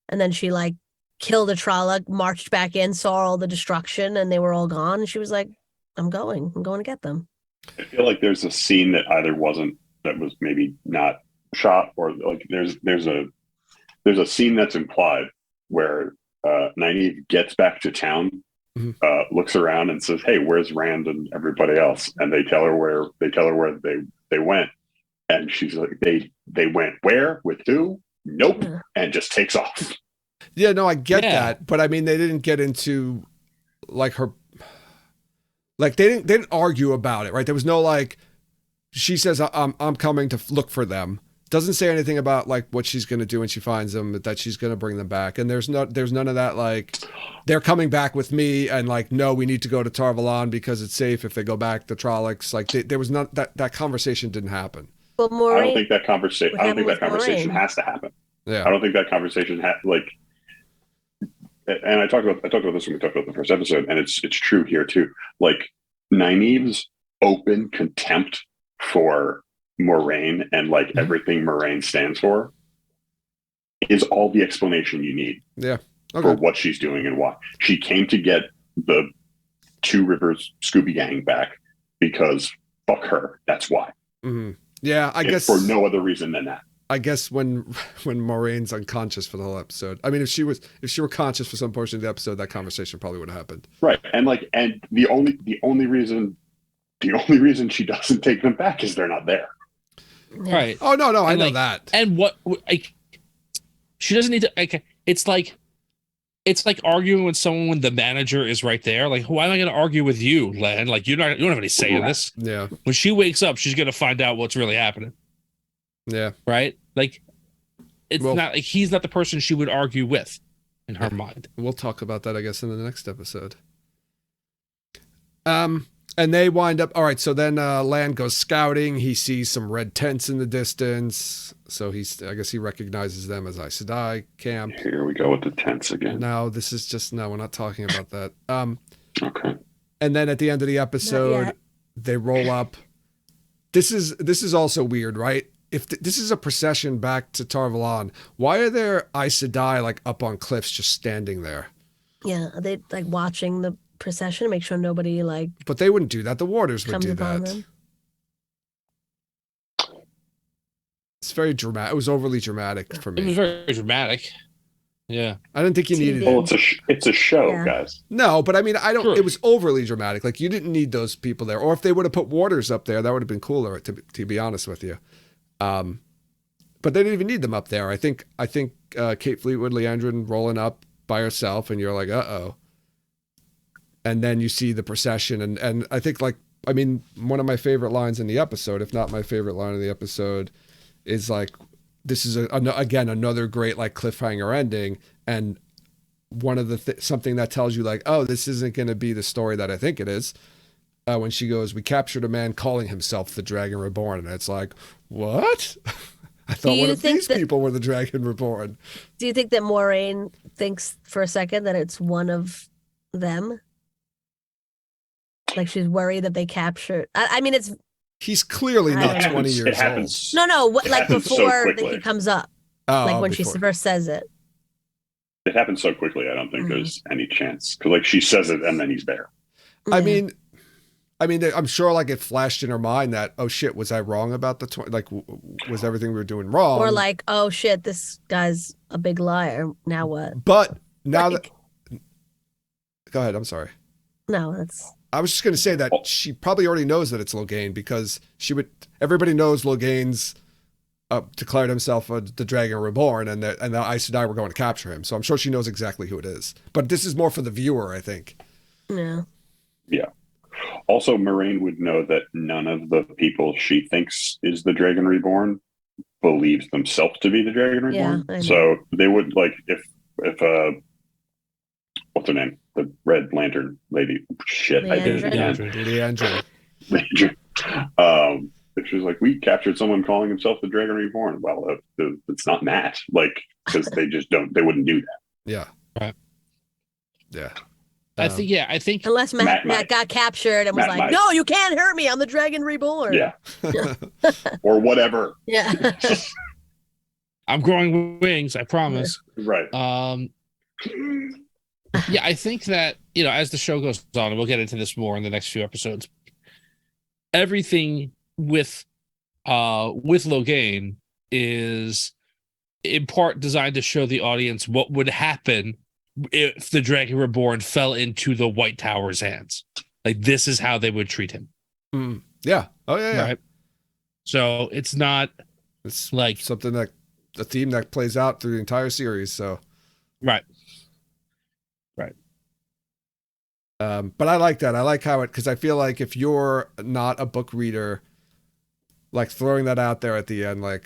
and then she like killed a Trolloc, marched back in, saw all the destruction, and they were all gone. And she was like, I'm going to get them. I feel like there's a scene that that was maybe not shot, or like there's a scene that's implied where Nynaeve gets back to town, looks around and says, "Hey, where's Rand and everybody else?" And they tell her where they went, and she's like, "They went where? With who? Nope," and just takes off. Yeah, no, I get that, but I mean, they didn't get into like her, like they didn't argue about it, right? There was no like, she says, "I'm coming to look for them." Doesn't say anything about like what she's going to do when she finds them, that she's going to bring them back. And there's none of that, like, they're coming back with me, and like, no, we need to go to Tarvalon because it's safe if they go back to Trollocs. Like, there was not that conversation didn't happen. Well, Moraine, I don't think that conversation has to happen. Yeah. I don't think that conversation and I talked about this when we talked about the first episode, and it's true here too. Like, Nynaeve's open contempt for Moraine and like everything Moraine stands for is all the explanation you need for what she's doing and why. She came to get the Two Rivers Scooby Gang back because fuck her. That's why. Mm-hmm. Yeah, I guess for no other reason than that. I guess when Moraine's unconscious for the whole episode. I mean, if she were conscious for some portion of the episode, that conversation probably would have happened. Right. And the only reason she doesn't take them back is they're not there. Right. Oh no, I know like, that. And what she doesn't need to. Like, it's like arguing with someone when the manager is right there. Like, why am I going to argue with you, Lan? Like, you don't have any say in this. Yeah. When she wakes up, she's going to find out what's really happening. Yeah. Right. Like, it's Well- not like he's not the person she would argue with in her mind. We'll talk about that, I guess, in the next episode. And they wind up. All right, so then Land goes scouting. He sees some red tents in the distance. So I guess he recognizes them as Aes Sedai camp. Here we go with the tents again. No, this is just no. We're not talking about that. Okay. And then at the end of the episode, yet. they roll up. This is also weird, right? If this is a procession back to Tar-Valon, why are there Aes Sedai like up on cliffs just standing there? Yeah, are they like watching the procession to make sure nobody like But they wouldn't do that. The warders would comes do upon that. them? It's very dramatic. It was overly dramatic for It was me. very dramatic. Yeah. I didn't think you needed Well, it. it's a show, Yeah. guys. No, but I mean, I don't. Sure. It was overly dramatic. Like you didn't need those people there. Or if they would have put warders up there, that would have been cooler. To be honest with you, but they didn't even need them up there. I think Kate Fleetwood, Leandrin rolling up by herself, and you're like, uh-oh. And then you see the procession, and I think one of my favorite lines in the episode, if not my favorite line of the episode, is like, this is again another great like cliffhanger ending, and one of the something that tells you like, oh, this isn't going to be the story that I think it is. When she goes, we captured a man calling himself the Dragon Reborn, and it's like, what? I thought Do one you of think these that- people were the Dragon Reborn. Do you think that Moraine thinks for a second that it's one of them? Like she's worried that they captured. I mean, it's He's clearly I not don't know. 20 It years happens. no, It like happens so before that quickly. he comes up, old. like when she before. first says it. It happens so quickly. I don't think Mhm. there's any chance because like she says it and then he's there. I Yeah. mean, I'm sure like it flashed in her mind that, oh shit, was I wrong about the 20? Like, was everything we were doing wrong? or like, oh shit, this guy's a big liar. Now what? But now Like- that, go ahead. I'm sorry. No, that's I was just going to say that she probably already knows that it's Logain because everybody knows Logain's declared himself the Dragon Reborn and the Aes Sedai were going to capture him. So I'm sure she knows exactly who it is. But this is more for the viewer, I think. no. Yeah. Also, Moraine would know that none of the people she thinks is the Dragon Reborn believes themselves to be the Dragon Reborn. I know. So they would like if what's her name? The Red Lantern lady. Shit, I did it Leandrin. again. Leandrin. Leandrin. If she was like, we captured someone calling himself the Dragon Reborn. Well, it's not Matt. Like, because they just don't. They wouldn't do that. Yeah. Right. Yeah. I think Unless Matt Matt got captured and was Matt like, might. no, you can't hurt me. I'm the Dragon Reborn. Yeah. Or whatever. Yeah. I'm growing wings, I promise. Right. Yeah, I think that, as the show goes on, and we'll get into this more in the next few episodes, everything with Logain is in part designed to show the audience what would happen if the Dragon Reborn fell into the White Tower's hands. Like, this is how they would treat him. Yeah. Oh, yeah. Right? So it's not It's like, something that a theme that plays out through the entire series. So, right. but I like that. I like how because I feel like if you're not a book reader, like throwing that out there at the end, like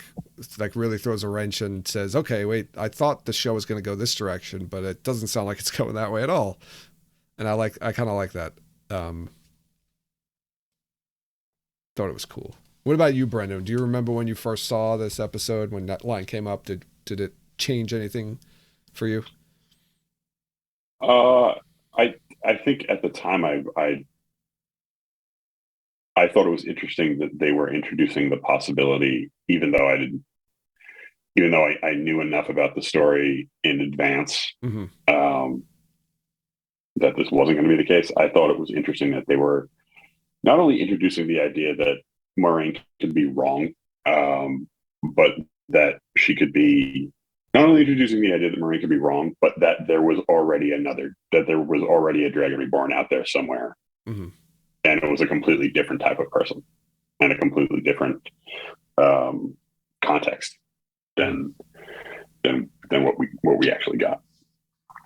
really throws a wrench and says, okay, wait, I thought the show was going to go this direction, but it doesn't sound like it's going that way at all. And I kind of like that. Thought it was cool. What about you, Brendan? Do you remember when you first saw this episode, when that line came up? Did it change anything for you? I think at the time I thought it was interesting that they were introducing the possibility, even though I knew enough about the story in advance Mm-hmm. that this wasn't going to be the case. I thought it was interesting that they were not only introducing the idea that Moraine could be wrong, but that she could be not only introducing the idea that Moraine could be wrong, but that there was already a Dragon Reborn out there somewhere. Mm-hmm. And it was a completely different type of person and a completely different context than what we actually got.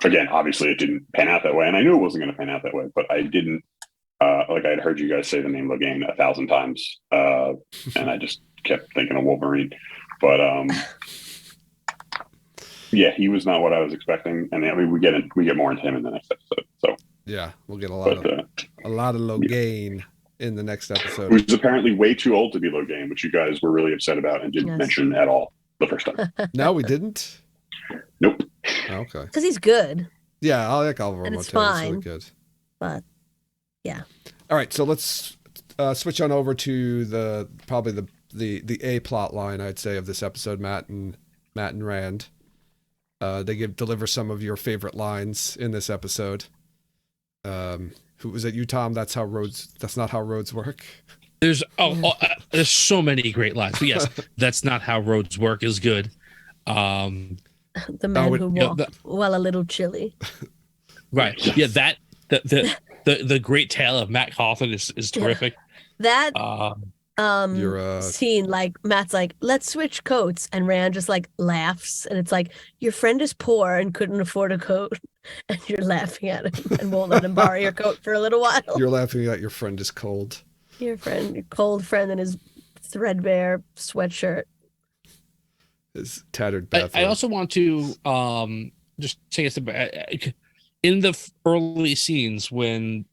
Again, obviously it didn't pan out that way, and I knew it wasn't going to pan out that way, but I didn't like I'd heard you guys say the name Logain 1,000 times, and I just kept thinking of Wolverine. But Yeah, he was not what I was expecting, and I mean we get more into him in the next episode. So Yeah, we'll get a lot but of Logain in the next episode. who's apparently way too old to be Logain, which you guys were really upset about and didn't mention at all the first time. No, we didn't. Nope. Oh, okay. Because he's good. Yeah, I like Alvaro And Montero. it's He's fine. really good. But yeah. All right, so let's switch on over to probably the A plot line, I'd say, of this episode. Matt and Rand. They deliver some of your favorite lines in this episode. Who was it? You, Tom? That's not how roads work. There's so many great lines, but yes, that's not how roads work is good. The man who walked while a little chilly. Right. Yeah, that the great tale of Matt Cawthon is terrific. That scene, like Matt's like, let's switch coats, and Rand just like laughs, and it's like, your friend is poor and couldn't afford a coat, and you're laughing at him and won't let him borrow your coat for a little while. You're laughing at your friend is cold. Your cold friend in his threadbare sweatshirt. His tattered bathrobe. I also want to just take a step back. In the early scenes when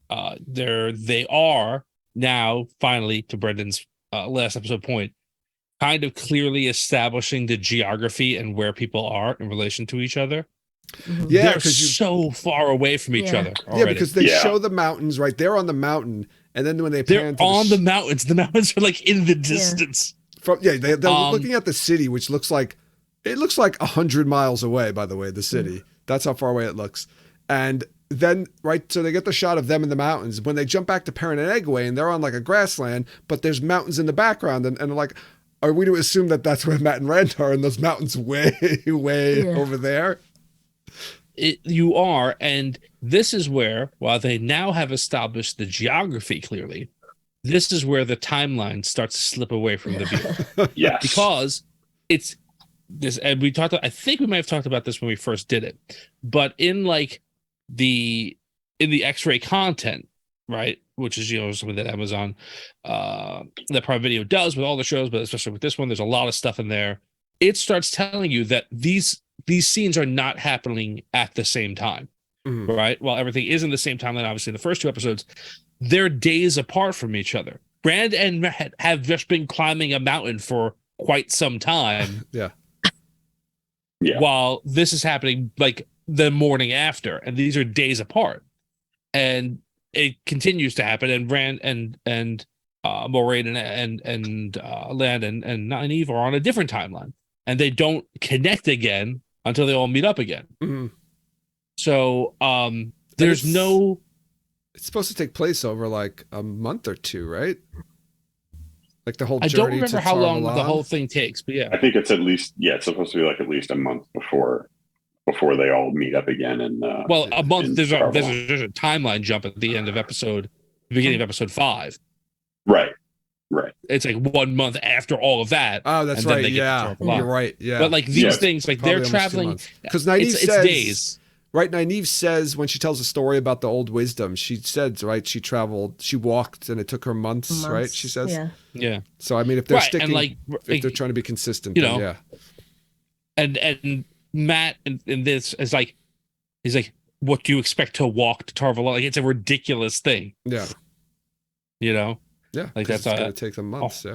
they are now finally, to Brendan's last episode point, kind of clearly establishing the geography and where people are in relation to each other. Yeah, they're so far away from each other already. Yeah, because they show the mountains, right? They're on the mountain, and then when they're on the mountains, the mountains are like in the distance. They're looking at the city, which looks like 100 miles away. By the way, the city. That's how far away it looks. And then, right, so they get the shot of them in the mountains. When they jump back to Parent and Eggway, and they're on like a grassland, but there's mountains in the background, and like, are we to assume that that's where Matt and Rand are, and those mountains way over there? You are, and this is where, while they now have established the geography clearly, this is where the timeline starts to slip away from the view. Yes, because it's this, and we talked. I think we might have talked about this when we first did it, but in the X-ray content, right, which is something that Amazon, that Prime Video does with all the shows, but especially with this one, there's a lot of stuff in there. It starts telling you that these scenes are not happening at the same time, right? While everything is in the same timeline, obviously in the first two episodes, they're days apart from each other. Rand and Matt have just been climbing a mountain for quite some time. Yeah. While this is happening like the morning after, and these are days apart, and it continues to happen. And Rand and Moraine and Land and Nynaeve are on a different timeline, and they don't connect again until they all meet up again. So there's no. It's supposed to take place over like a month or two, right? Like the whole journey. I don't remember how long Tar Valon. the whole thing takes, but yeah, I think it's at least it's supposed to be like at least a month before they all meet up again. And a month. There's a timeline jump at the end of beginning of episode 5. Right. It's like 1 month after all of that. Oh, that's right. Yeah, you're right. Yeah, but like these things, like they're traveling because Nynaeve says, days. Right, Nynaeve says when she tells a story about the old wisdom, she says, right, she walked, and it took her months, right? She says, yeah. So I mean, if they're sticking, and if they're trying to be consistent, then, yeah. And Matt in this is like, he's like, what do you expect to walk to Tar Valon? Like it's a ridiculous thing. Yeah. Yeah, like that's gonna take them months.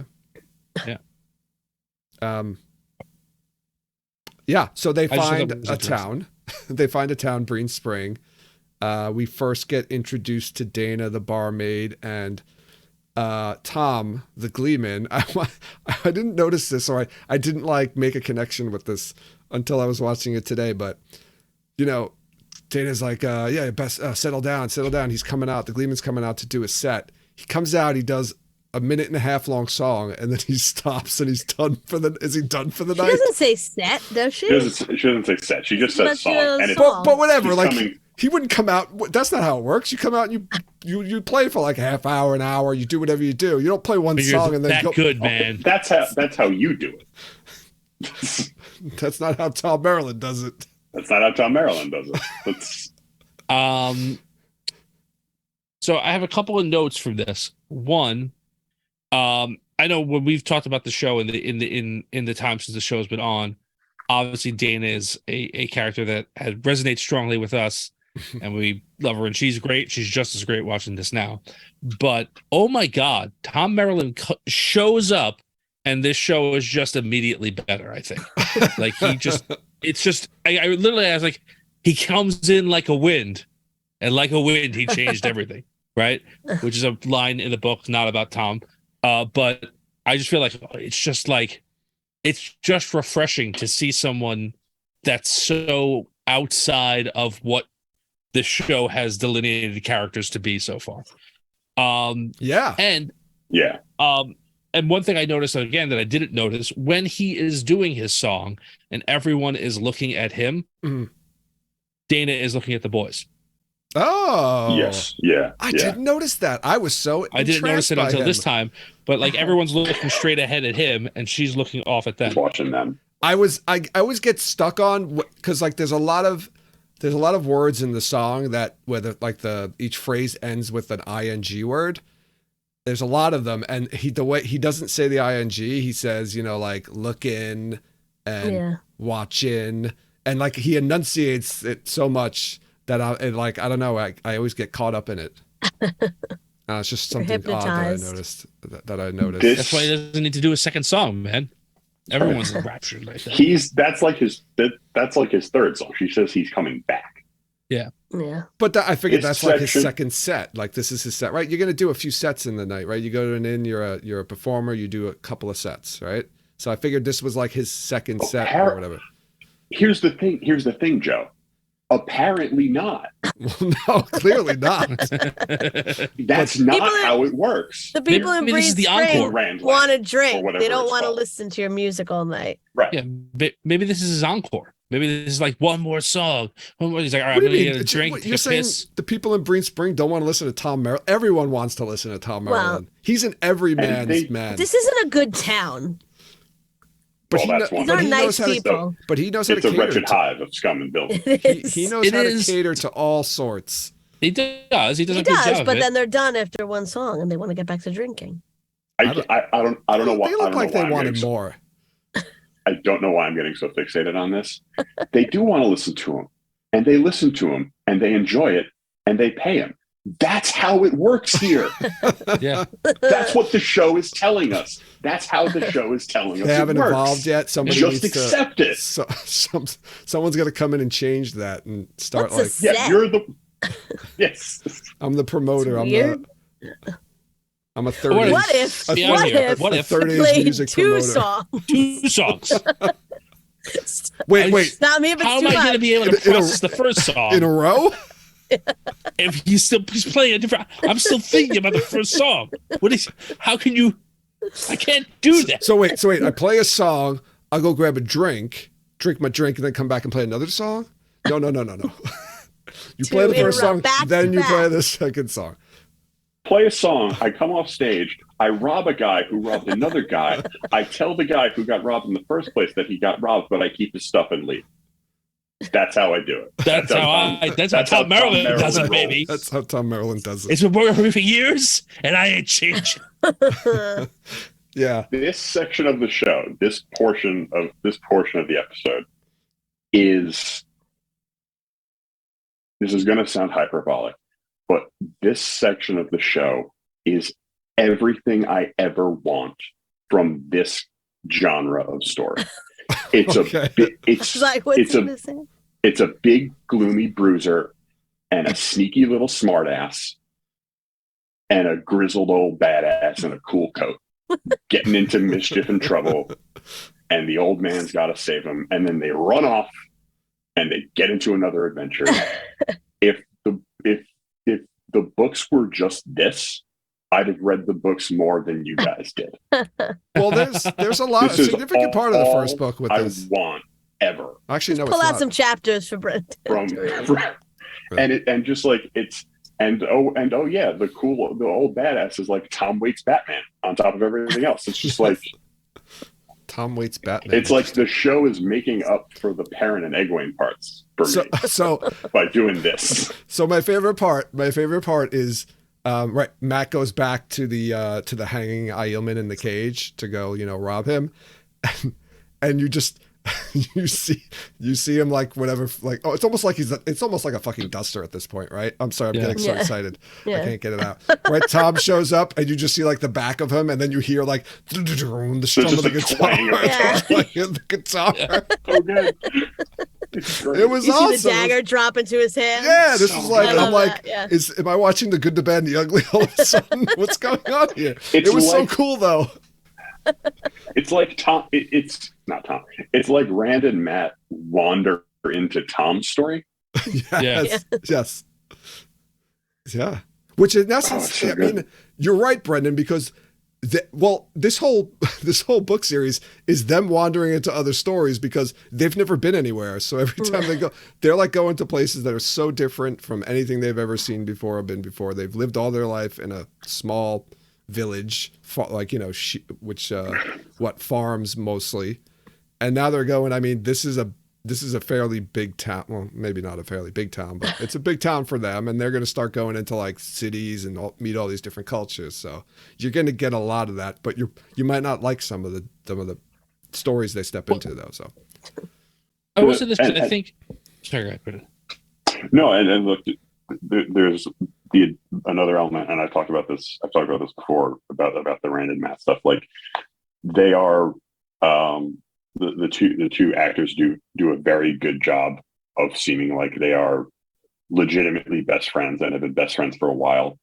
Yeah. So they find a town. They find a town, Breen Spring. We first get introduced to Dana, the barmaid, and Tom, the gleeman. I didn't notice this, or I didn't make a connection with this until I was watching it today. But Dana's like, best settle down. He's coming out. The gleeman's coming out to do a set. He comes out. He does a 1.5-minute long song, and then he stops, and he's done for the. Is he done for the night? She doesn't say set, does she? She doesn't say set. She just says song. But whatever. He wouldn't come out. That's not how it works. You come out and you play for like a half hour, an hour. You do whatever you do. You don't play one song and then go. Good, man. That's how you do it. That's not how Tom Maryland does it. That's not how Tom Maryland does it. So I have a couple of notes from this. One, I know when we've talked about the show in the time since the show has been on, obviously Dana is a character that resonates strongly with us, and we love her, and she's great. She's just as great watching this now. But oh my God, Tom Maryland shows up, and this show is just immediately better. I think, like it's just. I literally, I was like, he comes in like a wind, and like a wind, he changed everything. Right, which is a line in the book, not about Tom. But I just feel like it's just refreshing to see someone that's so outside of what the show has delineated the characters to be so far. Yeah. And Yeah. And one thing I noticed again that I didn't notice when he is doing his song and everyone is looking at him, Dana is looking at the boys. Oh. Yes. Yeah. I didn't notice that. I was so I didn't notice it until this time, but like everyone's looking straight ahead at him and she's looking off at them. Watching them. I always get stuck on because like there's a lot of words in the song that whether like each phrase ends with an ing word. There's a lot of them, and the way he doesn't say the ing, he says like looking and watching, and like he enunciates it so much that I don't know, I always get caught up in it. It's just something odd that I noticed. That's why he doesn't need to do a second song, man. Everyone's enraptured like that. That's like his third song. She says he's coming back. Yeah. But I figured that's like his second set. Like this is his set, right? You're gonna do a few sets in the night, right? You go to an inn, you're a performer, you do a couple of sets, right? So I figured this was like his second set or whatever. Here's the thing, Joe. Apparently not. Well, no, clearly not. That's not how it works. The people in Breeze Spring want to drink. They don't want to listen to your music all night. Right. Yeah. Maybe this is his encore. Maybe this is like one more song. He's like, all right, I'm going to get a drink. You're saying the people in Breeze Spring don't want to listen to Tom Maryland? Everyone wants to listen to Tom Maryland. He's an every man's man. This isn't a good town. But these are nice people. But he knows how to cater. It's a wretched hive of scum and bilge. He knows how to cater to all sorts. He does. He does a good job. But then they're done after one song and they want to get back to drinking. I don't know why. They look like they wanted more. I don't know why I'm getting so fixated on this. They do want to listen to him, and they listen to him, and they enjoy it, and they pay him. That's how it works here. Yeah. That's what the show is telling us. That's how the show is telling us. They haven't evolved yet. Somebody just needs accept it. Someone's going to come in and change that and start you're the. Yes. I'm the promoter. I'm a third. What if third age played music two promoter. Two songs. Wait. Not me, how am I going to be able to process the first song in a row? If he's playing a different, I'm still thinking about the first song. How can you? I can't do that. So wait. I play a song. I'll go grab a drink my drink, and then come back and play another song. No. You play the first song, then you play the second song. Play a song. I come off stage. I rob a guy who robbed another guy. I tell the guy who got robbed in the first place that he got robbed, but I keep his stuff and leave. That's how I do it. That's how Tom Maryland does it, baby. That's how Tom Maryland does it. It's been working for me for years, and I ain't changing. Yeah. This section of the show, this portion of the episode, is. This is going to sound hyperbolic, but this section of the show is everything I ever want from this genre of story. It's it's a big gloomy bruiser and a sneaky little smartass and a grizzled old badass in a cool coat getting into mischief and trouble, and the old man's got to save him, and then they run off and they get into another adventure. If the books were just this, I'd have read the books more than you guys did. Well, there's a lot, a significant part of the first book with this. I want ever. Actually, no, pull out some chapters for Brent. And just like it's the old badass is like Tom Waits Batman on top of everything else. It's just like Tom Waits Batman. It's like the show is making up for the Perrin and Egwene parts for me. So by doing this. So my favorite part is right. Matt goes back to the hanging Aielman in the cage to go, rob him, and you just you see him like whatever, like, oh, it's almost like a fucking duster at this point, right? I'm sorry, I'm getting so excited. I can't get it out. Right, Tom shows up and you just see like the back of him, and then you hear like the strum of the guitar. The guitar. Oh, good. It was you awesome. see the dagger drop into his hand. Yeah, this is like, I'm like, that, am I watching The Good, the Bad, and the Ugly all of a sudden? What's going on here? It was like, so cool though. It's like Tom. It's not Tom. It's like Rand and Matt wander into Tom's story. Yes. Yeah. Which in essence, so I mean, you're right, Brendan, because this whole book series is them wandering into other stories because they've never been anywhere. So every time they go, they're like going to places that are so different from anything they've ever seen before or been before. They've lived all their life in a small village, like, you know, farms mostly, and now they're going. I mean, this is a fairly big town. Well, maybe not a fairly big town, but it's a big town for them, and they're going to start going into like cities and meet all these different cultures. So you're going to get a lot of that, but you might not like some of the stories they step into though. So I will say this, I think. Sorry, no, and look, there's another element, and I've talked about this before about the Rand and Matt stuff. Like, they are the two actors do a very good job of seeming like they are legitimately best friends and have been best friends for a while,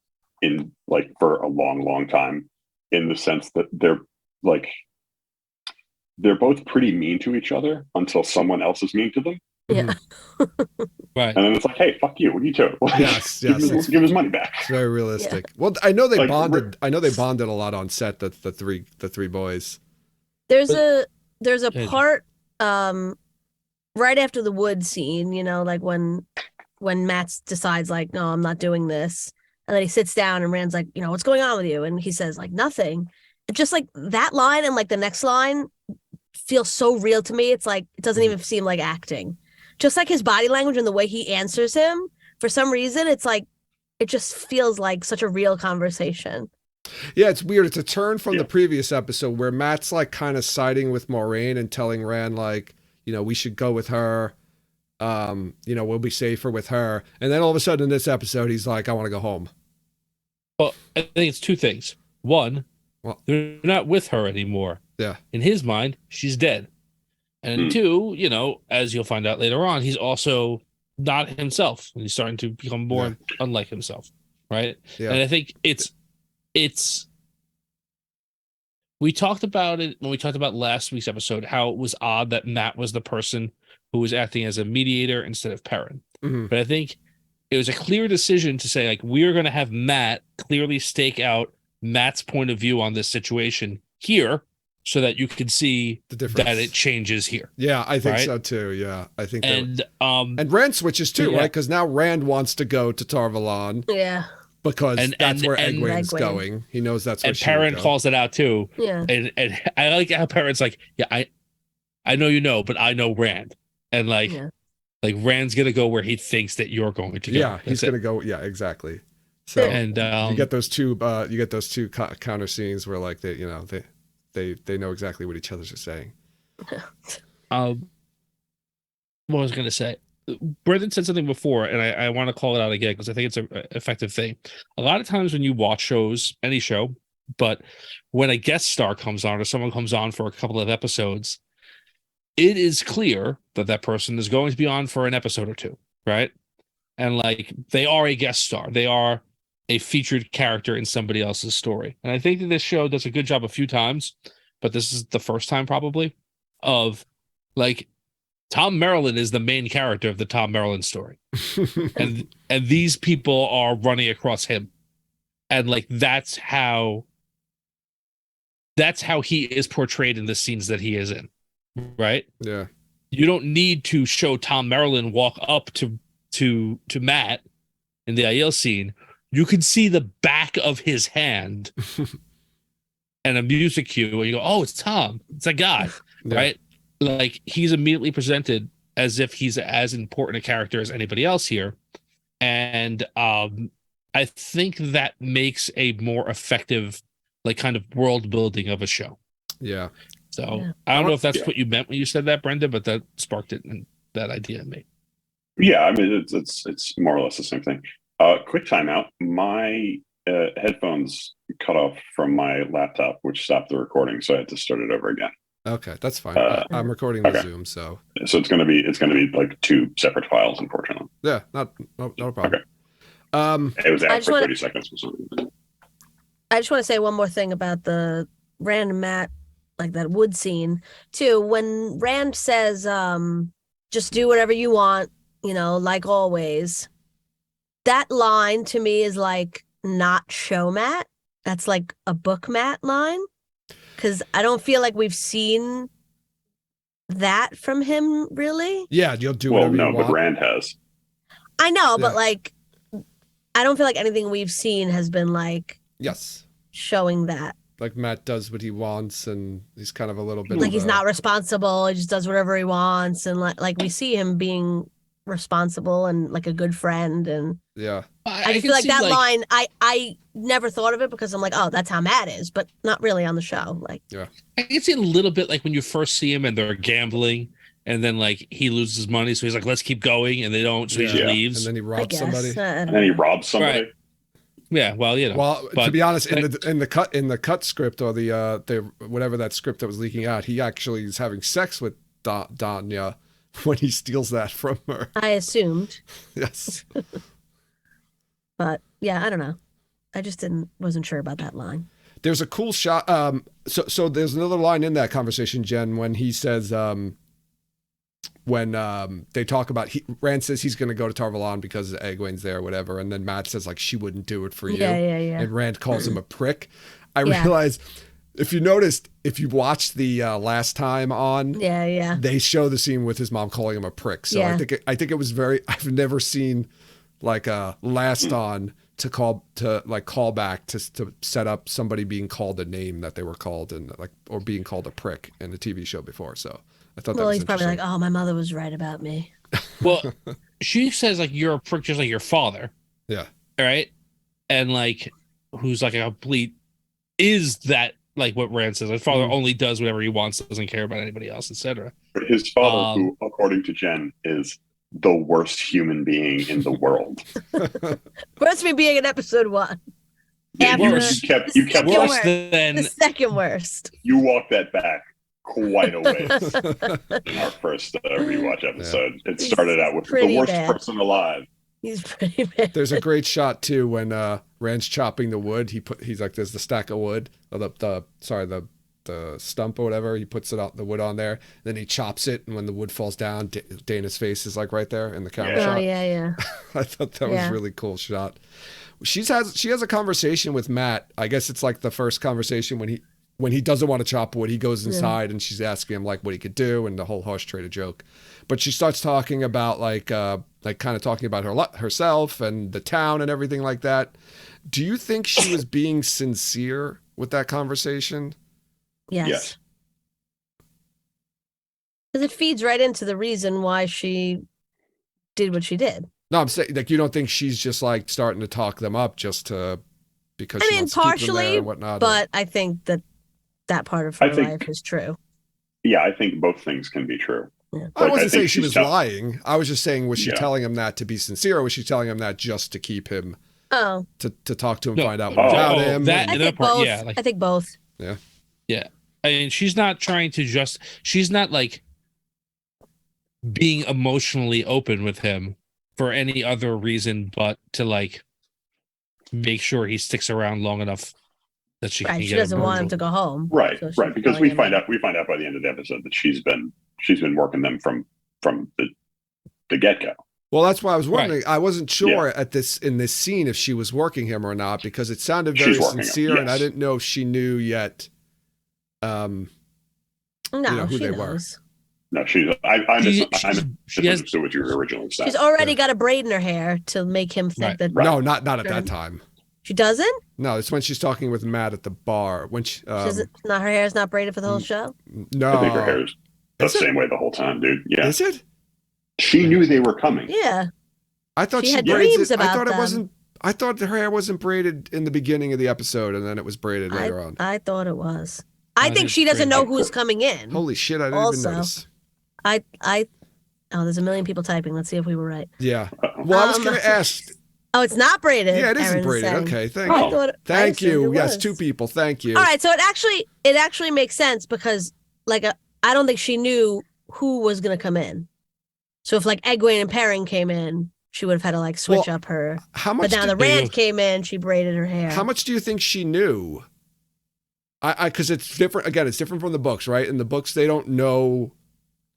for a long time, in the sense that they're both pretty mean to each other until someone else is mean to them. Yeah. Right. And then it's like, hey, fuck you. What are you doing? Yes. Give his money back. It's very realistic. Yeah. Well, I know they bonded. I know they bonded a lot on set. The three boys. There's a part right after the wood scene, you know, like when Matt decides like, no, I'm not doing this, and then he sits down and Rand's like, you know, what's going on with you? And he says like, nothing. It's just like that line and like the next line feels so real to me. It's like it doesn't even seem like acting. Just like his body language and the way he answers him, for some reason, it's like it just feels like such a real conversation. Yeah, it's weird. It's a turn from the previous episode where Matt's like kind of siding with Moraine and telling Rand like, you know, we should go with her. You know, we'll be safer with her. And then all of a sudden in this episode, he's like, I want to go home. Well, I think it's two things. One, they're not with her anymore. Yeah. In his mind, she's dead. And two, you know, as you'll find out later on, he's also not himself. And he's starting to become more unlike himself. Right. Yeah. And I think we talked about it when we talked about last week's episode, how it was odd that Matt was the person who was acting as a mediator instead of Perrin. Mm-hmm. But I think it was a clear decision to say, like, we're going to have Matt clearly stake out Matt's point of view on this situation here, so that you could see the difference, that it changes here. Yeah, I think so too. Yeah, I think. And Rand switches too, right? Because now Rand wants to go to Tarvalon. Yeah. Because that's where Egwene's going. He knows that's where. And Perrin calls it out too. Yeah. And I like how Perrin's like, yeah, I know you know, but I know Rand, and like Rand's gonna go where he thinks that you're going to go. Yeah, he's gonna go. Yeah, exactly. So and you get those two. Counter scenes where like they know exactly what each other's are saying. What was I going to say? Brendan said something before, and I want to call it out again because I think it's an effective thing. A lot of times when you watch shows, any show, but when a guest star comes on or someone comes on for a couple of episodes, it is clear that that person is going to be on for an episode or two, right? And like they are a guest star. They are a featured character in somebody else's story. And I think that this show does a good job a few times, but this is the first time probably of like Tom Maryland is the main character of the Tom Maryland story. and these people are running across him. And like that's how he is portrayed in the scenes that he is in. Right? Yeah. You don't need to show Tom Maryland walk up to Matt in the Aiel scene. You can see the back of his hand and a music cue, and you go, "Oh, it's Tom. It's a guy," right? Like he's immediately presented as if he's as important a character as anybody else here, and I think that makes a more effective, like, kind of world building of a show. Yeah, So Yeah. I don't know if that's Yeah. what you meant when you said that, Brenda, but that sparked it and that idea in me. Yeah, I mean it's more or less the same thing. Quick timeout. My headphones cut off from my laptop, which stopped the recording, so I had to start it over again. Okay, that's fine. I'm recording the okay. Zoom, so So it's gonna be like 2 separate files, unfortunately. yeah, no problem. Okay. It was I out just for wanna- 30 seconds or something. I just want to say one more thing about the Rand and Matt, like that wood scene too. When Rand says, just do whatever you want, like always. That line to me is like not show Matt. That's like a book Matt line. Because I don't feel like we've seen that from him really. Yeah, you'll do Well, whatever no, you but want. Rand has. I know, Yeah. but like I don't feel like anything we've seen has been like Yes. showing that. Like Matt does what he wants, and he's kind of a little bit Like of he's a- not responsible, he just does whatever he wants, and like we see him being responsible and like a good friend, and Yeah. I just can feel like see, that line I never thought of it because I'm like, oh, that's how Matt is, but not really on the show. Like I can see a little bit like when you first see him and they're gambling, and then like he loses money, so he's like, let's keep going, and they don't, so he just Yeah. leaves. And then he I robs guess somebody. I don't And then he know. robs somebody. Right. Yeah, well, Well, to but- be honest, in the cut script or the whatever that script that was leaking out, he actually is having sex with Danya when he steals that from her. I assumed, Yes. but yeah, I don't know. I just wasn't sure about that line. There's a cool shot. So there's another line in that conversation, Jen, when he says, when they talk about, Rand says he's going to go to Tarvalon because Egwene's there or whatever. And then Matt says, like, she wouldn't do it for you. Yeah. And Rand calls him a prick. I Yeah. realized, if you noticed, if you watched the last time on, Yeah. they show the scene with his mom calling him a prick. So Yeah. I think it was very, I've never seen like a last on to call back to set up somebody being called a name that they were called and like, or being called a prick in a TV show before. So I thought that Well, was he's probably like, interesting. oh, my mother was right about me. well, she says like you're a prick just like your father. Yeah. All right. And like who's like a complete is that like what Rand says? His father only does whatever he wants, doesn't care about anybody else, etc. But his father, who, according to Jen, is the worst human being in the world. Worse me being in episode 1. Yeah, you Worse. kept Second Worse worst. than The second worst. you walked that back quite a ways in our first rewatch episode. It started out with the pretty worst bad. person alive. He's pretty bad. There's a great shot too when Rand's chopping the wood. He's like, there's the stack of wood, or the stump or whatever. He puts the wood on there, then he chops it, and when the wood falls down, Dana's face is like right there in the camera Yeah. shot. Oh, yeah. I thought that was Yeah. a really cool shot. She has a conversation with Matt. I guess it's like the first conversation when he doesn't want to chop wood. He goes inside and she's asking him like what he could do and the whole horse trader joke. But she starts talking about like kind of talking about herself and the town and everything like that. Do you think she was being sincere with that conversation? Yes. Yes. Because it feeds right into the reason why she did what she did. No, I'm saying like you don't think she's just like starting to talk them up just because I she mean, wants to keep them there partially, and whatnot. but I think that part of her I think- life is true. Yeah, I think both things can be true. Yeah. I Like, wasn't I saying think she she's was tough. lying. I was just saying, was she Yeah. telling him that to be sincere, or was she telling him that just to keep him Oh, to talk to him, No. find out more Oh, about oh, him? that- I And think part, both. yeah, like- I think both. I mean, she's not trying to she's not like being emotionally open with him for any other reason but to like make sure he sticks around long enough that she Right. can She get doesn't a want him Virgil. to go home. Right, So she's right. Because telling we him find that. out by the end of the episode that she's been working them from the get go. Well, that's why I was Right. wondering. I wasn't sure in this scene if she was working him or not because it sounded very She's working him, sincere, and I yes. didn't know if she knew yet. No, who she they were. knows. No, I She has misunderstood what you were originally saying. She's already got a braid in her hair to make him think Right. that Right. No, not at Right. that time. she doesn't. No, it's when she's talking with Matt at the bar. When she, She doesn't. Not her hair is not braided for the whole show. no, I think her hair is the Is it? same way the whole time, dude. Yeah, Is it? she knew they were coming. Yeah. I thought She she had braids dreams it. I about thought it them. wasn't. I thought her hair wasn't braided in the beginning of the episode, and then it was braided later on. I thought it was. I think she doesn't know who's course. coming in. Holy shit! I didn't Also, even notice. Oh, there's a million people typing. Let's see if we were right. Yeah. Well, I was going to ask. Oh, it's not braided. Yeah, it isn't Aaron's braided. saying. Okay, thank I you. thought I Thank assumed you. it Yes, was. 2 people. Thank you. All right, so it actually makes sense because like I don't think she knew who was gonna come in. So if like Egwene and Perrin came in, she would have had to like switch up her. How much? But now the Rand came in, she braided her hair. How much do you think she knew? Because it's different. Again, it's different from the books, right? In the books, they don't know.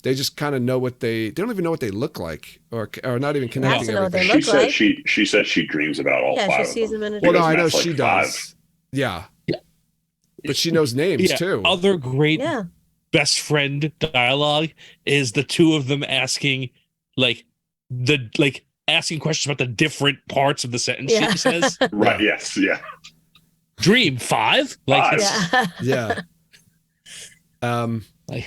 They just kind of know what they don't even know what they look like, or not even connecting to know what they everything. look like. She says she dreams about all Yeah, 5 she of sees them. them in a Well, no, Because I know that's like she 5. does. Yeah. Yeah. But she knows names too. Other great Yeah. best friend dialogue is the 2 of them asking asking questions about the different parts of the sentence Yeah. she says. Right? Yes. Yeah. Dream 5? Like, 5. Yeah. Yeah. like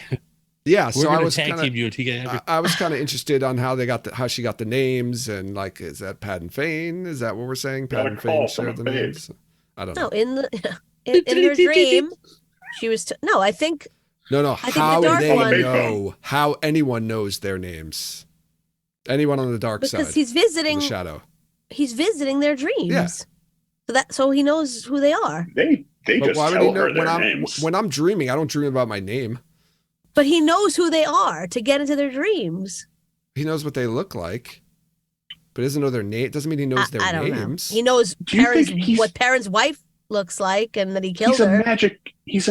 Yeah. we're So I gonna was tag kind team of. you to get I was kind of interested on how how she got the names, and like, is that Pat and Fane? Is that what we're saying? Pat Gotta and call Fane from shared the a fade. names. I don't know. No, in her dream, she was no, I think No. think How the dark they one- know? How anyone knows their names? Anyone on the dark side? because he's in visiting the shadow. he's visiting their dreams. Yeah. So he knows who they are. They But just why would he tell know her their names. when I'm dreaming? I don't dream about my name. But he knows who they are to get into their dreams. He knows what they look like, but doesn't know their name. Doesn't mean he knows their I don't names. know. He knows Do you think what Perrin's wife looks like and that he killed He's a her.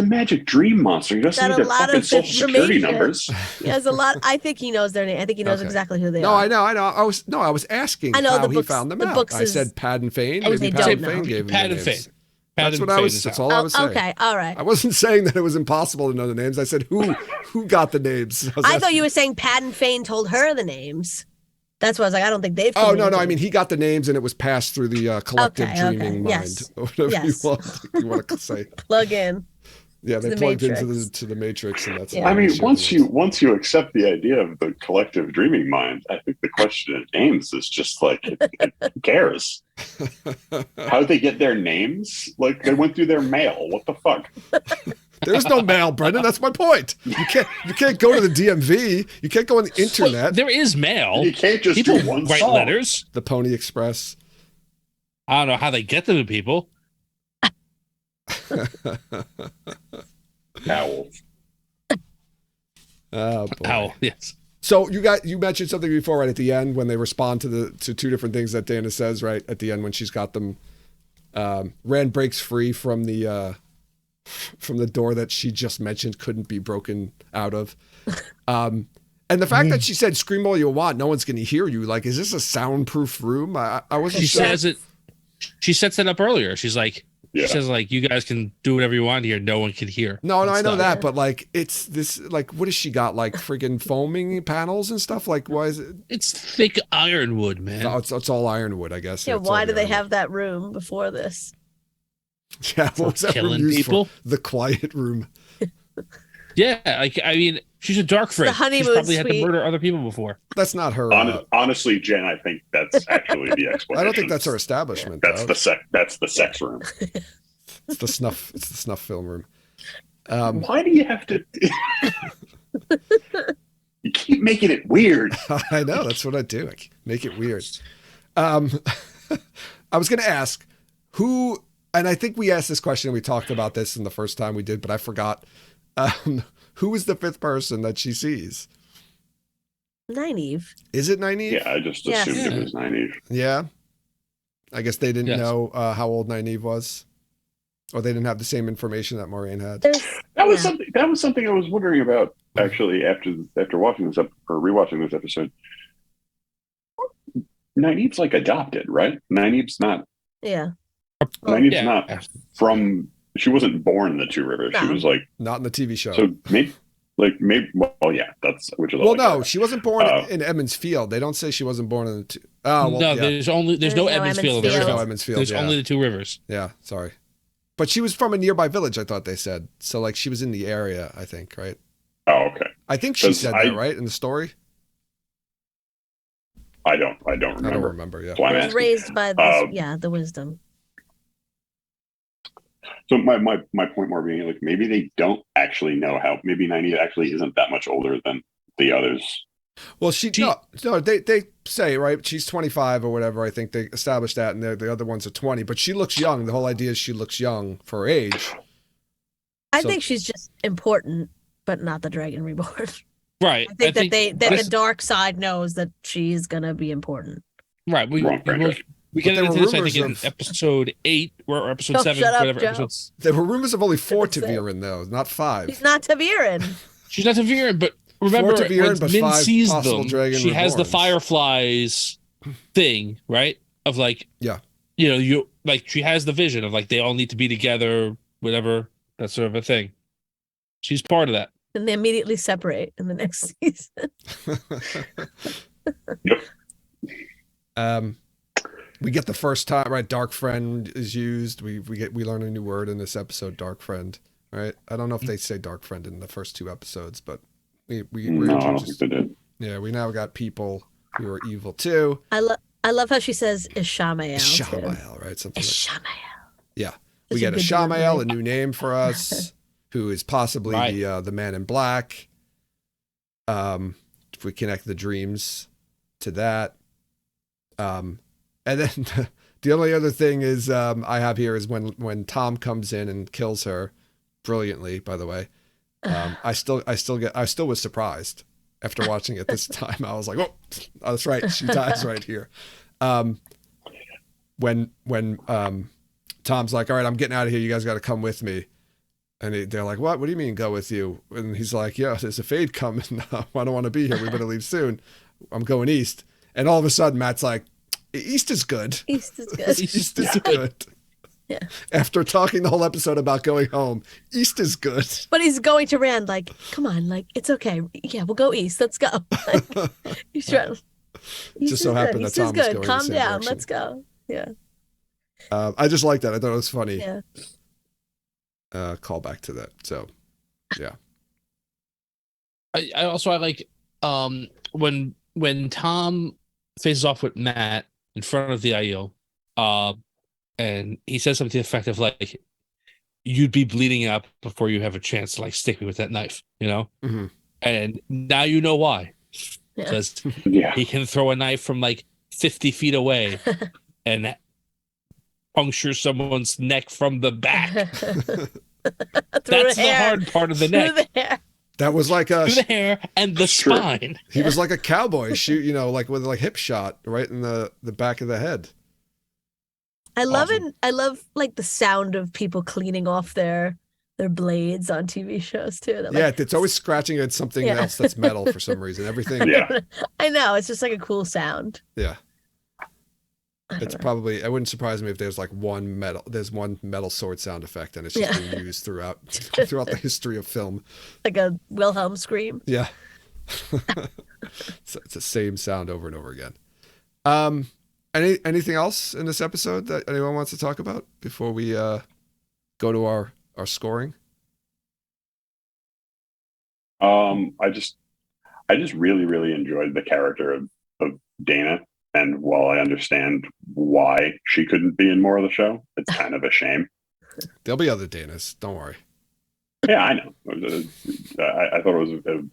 magic dream monster. He doesn't Got need a their lot fucking of social security information. numbers. He has a lot. I think he knows their name. I think he knows Okay. exactly who they No, are. I know. I was asking I know how the he books- found them the out. books I is- said Pat and Fane. I Maybe would say Pat don't and know. Fane gave him Pat the and names. Fane. That's what I was. That's all I was saying. Okay, all right. I wasn't saying that it was impossible to know the names. I said who got the names. I thought you were saying Pat and Fane told her the names. That's why I was like, I don't think they've. Oh no! I communicated. mean, he got the names, and it was passed through the collective Okay, dreaming mind, yes. or whatever Yes. you want to say. Plug in. Yeah, they the plugged into Matrix. the Matrix, and that's. Yeah. how I they mean, shared the once names. you accept the idea of the collective dreaming mind, I think the question of names is just like, who cares? How did they get their names? Like they went through their mail. What the fuck? There's no mail, Brendan. That's my point. You can't go to the DMV. You can't go on the internet. there is mail. You can't just People do one write song. letters. The Pony Express. I don't know how they get them to people. Owls. Oh boy. Ow, yes. So you mentioned something before, right at the end when they respond to 2 different things that Dana says, right at the end when she's got them. Rand breaks free from the door that she just mentioned couldn't be broken out of. And the fact that she said "scream all you want, no one's going to hear you." Like, is this a soundproof room? I wasn't She sure. says it. She sets it up earlier. She's like, Yeah. she says like, you guys can do whatever you want here. No one can hear. No, I know stuff. that, but like, it's this. Like, what has she got? Like, friggin' foaming panels and stuff. Like, why is it? It's thick ironwood, man. No, it's all ironwood, I guess. Yeah, It's all why do they ironwood. have that room before this? Yeah, what was that room killing used people? for? The quiet room. Yeah, like I mean, she's a dark friend. She's honeymoon probably had to suite. murder other people before. That's not her. Honestly, Jen, I think that's actually the explanation. I don't think that's her establishment. That's though. That's the sex room. It's the snuff. It's the snuff film room. Why do you have to? You keep making it weird. I know that's what I do. I make it weird. I was going to ask who, and I think we asked this question. We talked about this in the first time we did, but I forgot. Who is the 5th person that she sees? Nynaeve. Is it Nynaeve? Yeah, I just Yes. assumed it was Nynaeve. Yeah. I guess they didn't Yes. know how old Nynaeve was, or they didn't have the same information that Moraine had. That was something I was wondering about actually after watching this or rewatching this episode. Nynaeve's like adopted, right? Nynaeve's not. Yeah. Nynaeve's not from. She wasn't born in the 2 Rivers. She No. was like. Not in the TV show. So maybe. Well, yeah, that's which is. Well, all no, like she wasn't born in Edmonds Field. They don't say she wasn't born in the. Oh, well, no, yeah. there's no There's no Edmonds Field. Edmonds There is Field. no Edmonds Field. There's yeah. only the 2 rivers. Yeah, sorry. But she was from a nearby village, I thought they said. So, like, she was in the area, I think, right? Oh, okay. I think she 'Cause said that, right, in the story? I don't remember. I don't remember, yeah. That's why I'm It was asking. raised by the wisdom. So my point more being like maybe they don't actually know how. Maybe Nynaeve actually isn't that much older than the others. Well, no, they say, right, she's 25 or whatever. I think they established that, and the other ones are 20. But she looks young. The whole idea is she looks young for her age. I think she's just important, but not the Dragon Reborn. Right. I think the dark side knows that she's gonna be important. Right. We get into this, I think, in episode 8 or episode 7, whatever episodes. There were rumors of only 4 Ta'Viren, though, not 5. She's not Ta'Viren. She's not Ta'Viren, but remember, when Min sees them, she has the Fireflies thing, right? Of like, she has the vision of like they all need to be together, whatever, that sort of a thing. She's part of that. And they immediately separate in the next season. Yep. We get the first time, right? Dark friend is used. We learn a new word in this episode, dark friend. Right? I don't know if they say dark friend in the first 2 episodes, but we no, I don't think they did. Yeah, we now got people who are evil too. I love how she says Ishamael. Ishamael, right? Something. Ishamael. Yeah, we get Ishamael, a new name for us, who is possibly the Man in Black. If we connect the dreams to that. And then the only other thing is I have here is when Tom comes in and kills her brilliantly, by the way. I still was surprised after watching it this time. I was like, oh, that's right. She dies right here. When Tom's like, all right, I'm getting out of here. You guys got to come with me. And they're like, what? What do you mean go with you? And he's like, yeah, there's a fade coming. I don't want to be here. We better leave soon. I'm going east. And all of a sudden, Matt's like, East is good. East is good. East is good. Yeah. After talking the whole episode about going home, East is good. But he's going to Rand like, come on, like, it's okay. Yeah, we'll go east. Let's go. Like, he's trying. Just so happened that Tom was going Calm down. Direction. Let's go. Yeah. I just like that. I thought it was funny. Yeah. Call back to that. So, yeah. I like when Tom faces off with Matt in front of the Aiel, and he says something to the effect of like, "You'd be bleeding up before you have a chance to like stick me with that knife," you know. Mm-hmm. And now you know why, because he can throw a knife from like 50 feet away and puncture someone's neck from the back. That's the hard part of the neck. That was like through the hair and the spine. He was like a cowboy shoot, like with like hip shot right in the back of the head. I love it. I love like the sound of people cleaning off their blades on TV shows too. Like, it's always scratching at something else that's metal for some reason. Everything. Yeah. I know. It's just like a cool sound. Yeah. It's probably, it wouldn't surprise me if there's like one metal sword sound effect and it's just being used throughout the history of film. Like a Wilhelm scream. Yeah. It's the same sound over and over again. Anything else in this episode that anyone wants to talk about before we go to our scoring? I just really, really enjoyed the character of Dana. And while I understand why she couldn't be in more of the show, it's kind of a shame. There'll be other Danas. Don't worry. Yeah, I know. I thought it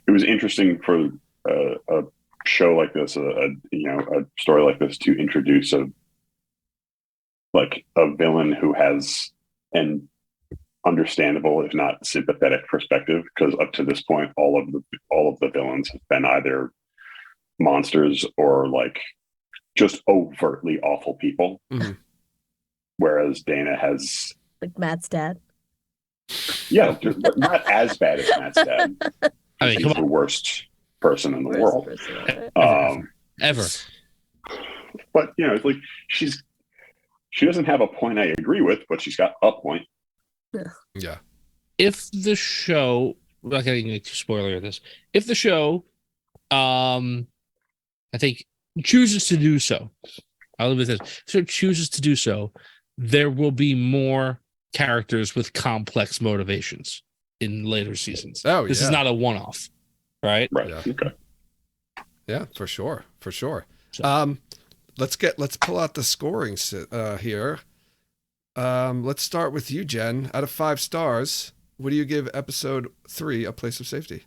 was interesting for a show like this, a story like this, to introduce a villain who has an understandable, if not sympathetic, perspective. Because up to this point, all of the villains have been either monsters or like just overtly awful people. Mm-hmm. Whereas Dana has like Matt's dad. Yeah, but not as bad as Matt's dad. I mean, he's the worst person in the world. Ever. But it's like she doesn't have a point I agree with, but she's got a point. Yeah. If the show, without getting into spoiler of this, if the show I think chooses to do so, I'll leave it with this. So it chooses to do so, there will be more characters with complex motivations in later seasons. Oh, this is not a one-off, right? Right. Yeah. Okay. Yeah, for sure. So. So. Let's pull out the scoring here. Let's start with you, Jen. Out of 5 stars, what do you give episode 3, A Place of Safety?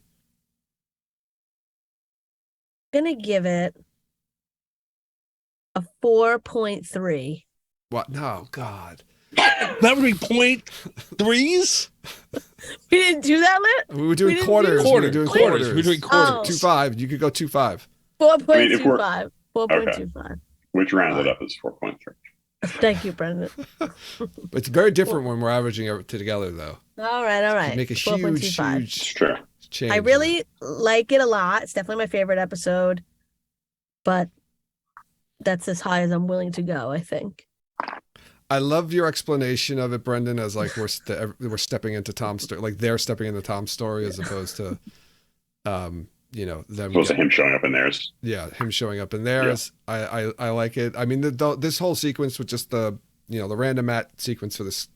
I'm gonna give it a 4.3. What? No, God. That would be point threes. We didn't do that, Lit? We were doing didn't do quarters. We were Quarters. doing Quarters. quarters. We were doing quarters. 2.5. You could go 2.5. 4.25. 4.25. Which rounded up is 4.3. Thank you, Brendan. It's very different when we're averaging it together, though. All right. Make a 4.25. It's huge true. change. I really like it a lot. It's definitely my favorite episode, but that's as high as I'm willing to go, I think. I love your explanation of it, Brendan, as like we're stepping into Tom's story, like they're stepping into Tom's story as opposed to, them. Opposed to him showing up in theirs. Yeah, him showing up in theirs. Yeah. I like it. I mean, this whole sequence with just the random Matt sequence for this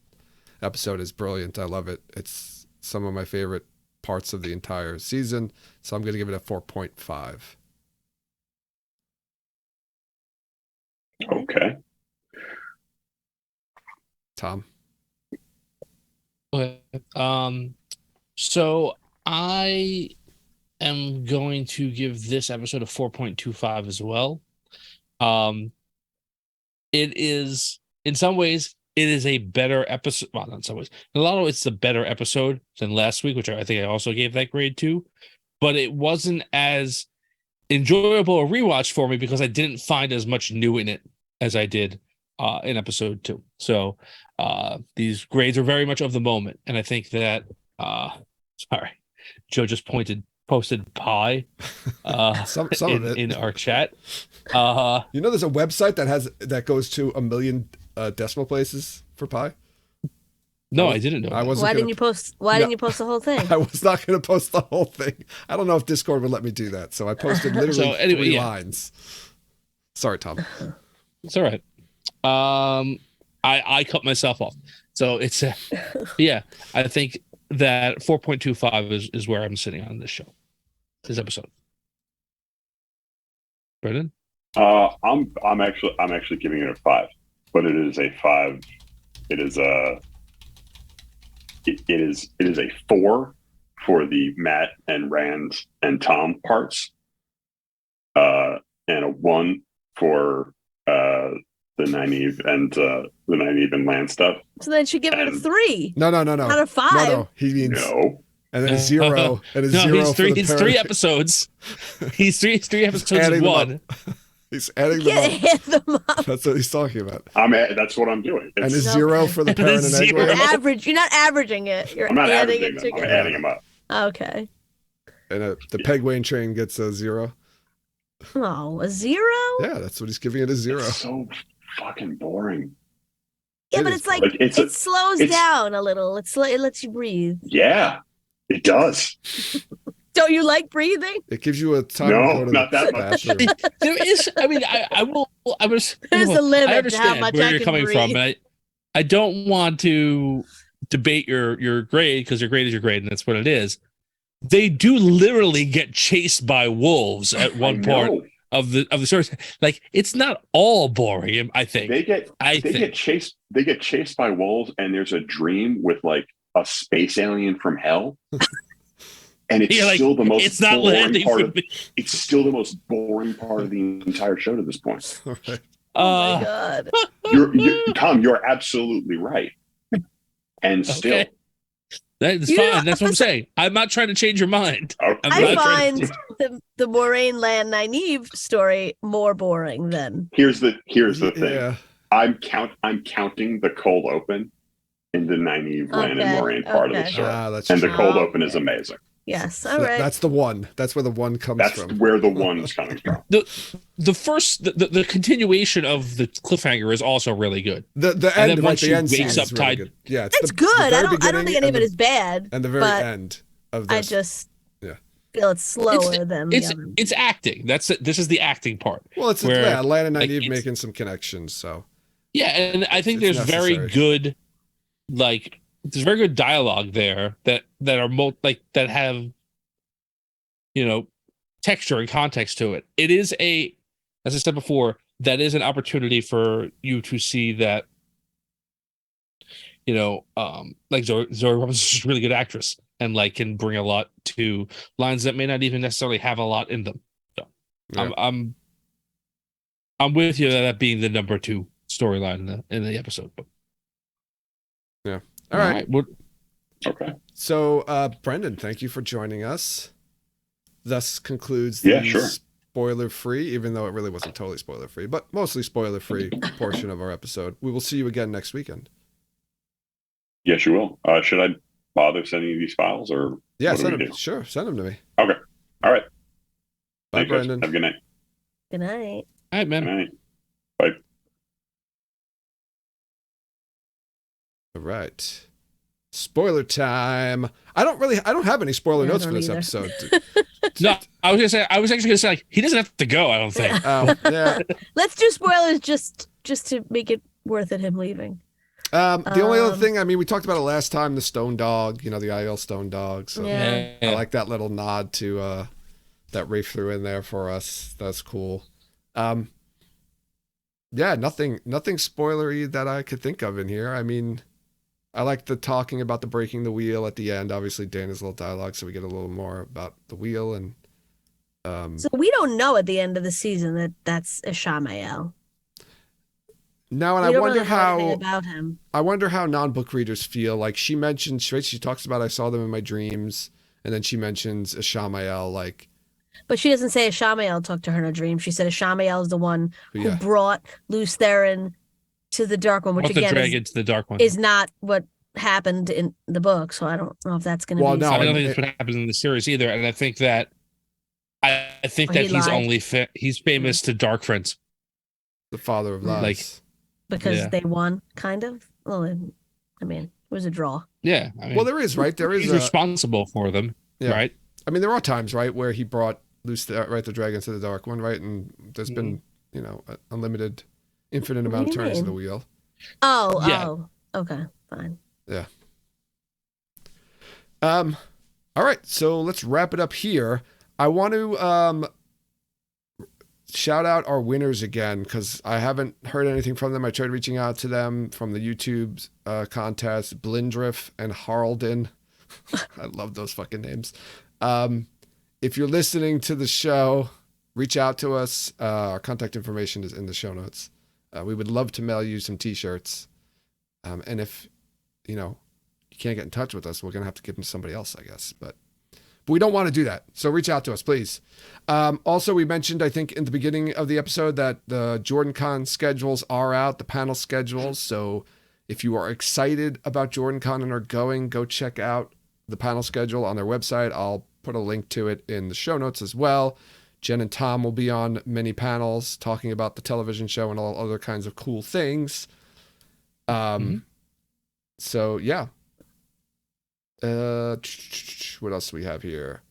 episode is brilliant. I love it. It's some of my favorite parts of the entire season. So I'm going to give it a 4.5. Okay. Tom. Okay. So I am going to give this episode a 4.25 as well. It is, in some ways, it is a better episode. Well, not in some ways. In a lot of ways, it's a better episode than last week, which I think I also gave that grade to. But it wasn't as enjoyable a rewatch for me because I didn't find as much new in it as I did in episode 2. So these grades are very much of the moment. And I think that, sorry, Joe just posted pie some of it in our chat. There's a website that goes to 1 million decimal places for pi. No, I didn't know. Why didn't you post the whole thing? I was not going to post the whole thing. I don't know if Discord would let me do that, so I posted literally 3 lines. Sorry, Tom. It's all right. I cut myself off, so it's I think that 4.25 is where I'm sitting on this this episode. Brendan? I'm actually giving it a 5, but it is a 5. It is a a 4 for the Matt and Rand and Tom parts, and a 1 for the Nynaeve and Lan stuff. So then she give it a 3. No. Not a 5. No. He means no. And then 0 and a 0. He's 3. He's 3 episodes. He's three episodes in 1. He's adding them up. That's what he's talking about. That's what I'm doing. And a 0 for the parent and egg white. You're not averaging it. I'm not adding averaging it them. together. I'm adding them up. Okay. And the Pegway train gets a 0. Oh, a 0? Yeah, that's what he's giving it, a 0. It's so fucking boring. Yeah, but it's like it slows down a little. It lets you breathe. Yeah, it does. Don't you like breathing? It gives you a time. No, not that much. There is. I mean, I will. I was. There's a limit. I understand to how much where I you're can coming breathe. from, and I don't want to debate your grade because your grade is your grade, and that's what it is. They do literally get chased by wolves at one part of the story. Like, it's not all boring. I think they get chased. They get chased by wolves, and there's a dream with like a space alien from hell. And it's still the most. It's not landing part of. It's still the most boring part of the entire show to this point. Okay. Oh my god! Tom, you're absolutely right. And still, that's fine. That's what I'm saying. I'm not trying to change your mind. Okay. I find the Moraine Land Nynaeve story more boring than. Here's the thing. Yeah. I'm counting the cold open in the Nynaeve Land and Moraine part of the story, and the cold open is amazing. Yes, all right. That's the one. That's where the one comes from. That's where the one is coming from. The continuation of the cliffhanger is also really good. The end, then once the she end wakes up really tied, good. Yeah, it's good. I don't think any of it is bad. And the very end of this. I just feel it's slower than the other. It's acting. This is the acting part. Well, it's Lan and Nynaeve making some connections. So and I think there's necessary. very good, there's very good dialogue there that are that have, texture and context to it. It is as I said before, that is an opportunity for you to see that like Zoe Robinson's just a really good actress and like can bring a lot to lines that may not even necessarily have a lot in them. So Yeah. I'm with you that being the number 2 storyline in the episode. But Yeah. All right. Okay. So, Brendan, thank you for joining us. Thus concludes Yeah, the sure. spoiler-free, even though it really wasn't totally spoiler-free, but mostly spoiler-free portion of our episode. We will see you again next weekend. Yes, you will. Should I bother sending you these files, or Yeah, what do send we them. do? Sure, send them to me. Okay. All right. Bye, Thanks, guys. Brendan. Have a good night. Good night. all right, man. Good night. Bye. All right. Spoiler time. I don't have any spoiler Yeah, I notes for don't this either. episode. No, I was actually gonna say like he doesn't have to go. I don't think. Oh, yeah. Let's do spoilers just to make it worth it him leaving. The only other thing, I mean, we talked about it last time, the stone dog, the IL stone dog. So Yeah. I like that little nod to that Rafe threw in there for us. That's cool. Yeah, nothing spoilery that I could think of in here. I mean, I like the talking about the breaking the wheel at the end. Obviously, Dana's little dialogue, so we get a little more about the wheel. And So we don't know at the end of the season that that's Ishamael. now, and We I don't wonder really know anything how about him. non-book readers feel. Like she mentions, she talks about I saw them in my dreams, and then she mentions Ishamael, like. But she doesn't say Ishamael talked to her in a dream. She said Ishamael is the one who Yeah. brought Luz Theron to the Dark One, which What's the again dragon to the dark one? is not what happened in the book. So I don't know if that's going to Well, be. no, I don't and think that's what happens in the series either. And I think that Oh, he he's lied. only he's famous to dark friends. The father of lies. Like- because Yeah. they won, kind of. Well, I mean, it was a draw. Yeah. I mean, Well, there is, right? There is he's responsible for them, Yeah. right? I mean, there are times, right, where he brought the dragon to the dark one, right? And there's been, unlimited, infinite amount of do you turns of the mean? wheel. Yeah. Oh, okay, fine. All right, so let's wrap it up here. I want to shout out our winners again because I haven't heard anything from them. I tried reaching out to them from the YouTube contest, Blindriff and Harlden. I love those fucking names. If you're listening to the show, reach out to us. Our contact information is in the show notes. We would love to mail you some t-shirts. And if, you can't get in touch with us, we're going to have to give them to somebody else, I guess. But we don't want to do that. So reach out to us, please. Also, we mentioned, I think, in the beginning of the episode that the JordanCon schedules are out, the panel schedules. So if you are excited about JordanCon and are going, go check out the panel schedule on their website. I'll put a link to it in the show notes as well. Jen and Tom will be on many panels talking about the television show and all other kinds of cool things. So, yeah. What else do we have here?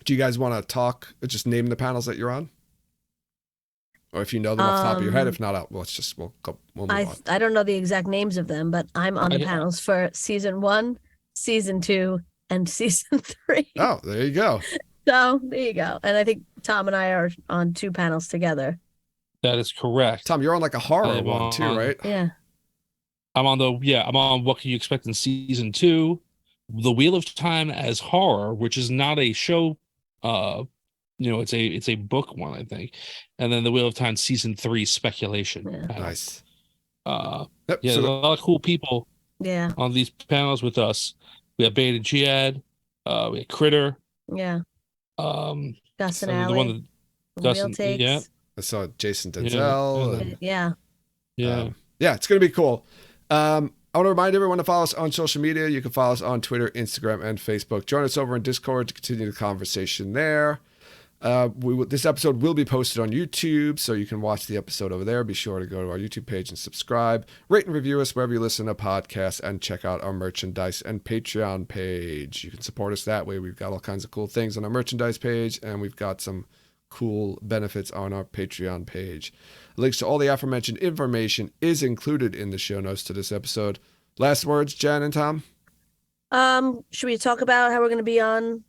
Do you guys want to talk? Just name the panels that you're on, or if you know them off the top of your head. If not, we'll move on. I don't know the exact names of them, but I'm on the panels for season 1, season 2, and season 3. Oh, there you go. So there you go. And I think Tom and I are on 2 panels together. That is correct. Tom, you're on like a horror one too, right? Yeah. I'm on What Can You Expect in season 2, The Wheel of Time as horror, which is not a show. It's a book one, I think, and then The Wheel of Time season 3 speculation. Yeah. Nice. Yep, so there's a lot of cool people. Yeah. On these panels with us. We have Beta Giad, we have Critter. Yeah. Gus and the Allie. one that Gus Real and- takes. yeah. I saw Jason Denzel. and, Yeah. yeah, it's going to be cool. I want to remind everyone to follow us on social media. You can follow us on Twitter, Instagram, and Facebook. Join us over in Discord to continue the conversation there. This episode will be posted on YouTube, so you can watch the episode over there. Be sure to go to our YouTube page and subscribe. Rate and review us wherever you listen to podcasts, and check out our merchandise and Patreon page. You can support us that way. We've got all kinds of cool things on our merchandise page, and we've got some cool benefits on our Patreon page. Links to all the aforementioned information is included in the show notes to this episode. Last words, Jen and Tom? Should we talk about how we're going to be on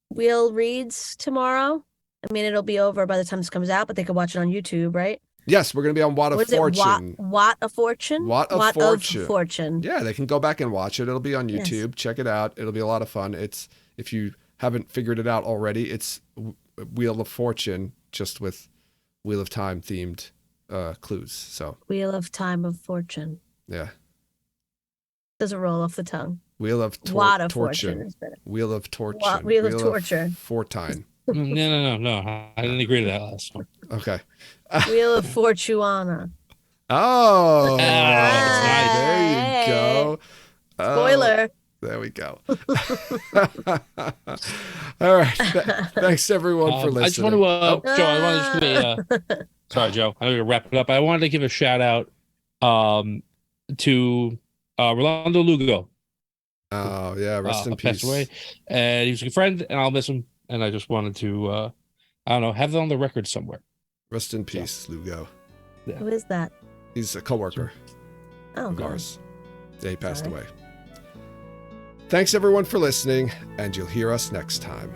Wheel Reads tomorrow? I mean, it'll be over by the time this comes out, but they could watch it on YouTube, right? Yes, we're going to be on Watt of What is Fortune. it? Watt of Fortune? Watt of Fortune. Fortune. Yeah, they can go back and watch it. It'll be on Yes. YouTube. Check it out. It'll be a lot of fun. It's, if you haven't figured it out already, it's Wheel of Fortune, just with Wheel of Time themed clues. So Wheel of Time of Fortune. yeah, Doesn't roll off the tongue. Wheel of Watt of Torture. Fortune is better. Wheel of Torture. Wheel of Torture. Fortune. No. I didn't agree to that last one. Okay. Wheel of Fortuana. Oh, that's there you go. Oh, Spoiler. there we go. All right. Thanks everyone for listening. I just want to, Joe. I want to just give sorry, Joe. I'm gonna wrap it up. I wanted to give a shout out to Rolando Lugo. Oh yeah, rest in passed peace. away, and he was a good friend, and I'll miss him. And I just wanted to, I don't know, have it on the record somewhere. Rest in peace, Lugo. Who is that? He's a coworker Oh, of God. ours. Yeah, he passed Sorry. away. Thanks everyone for listening, and you'll hear us next time.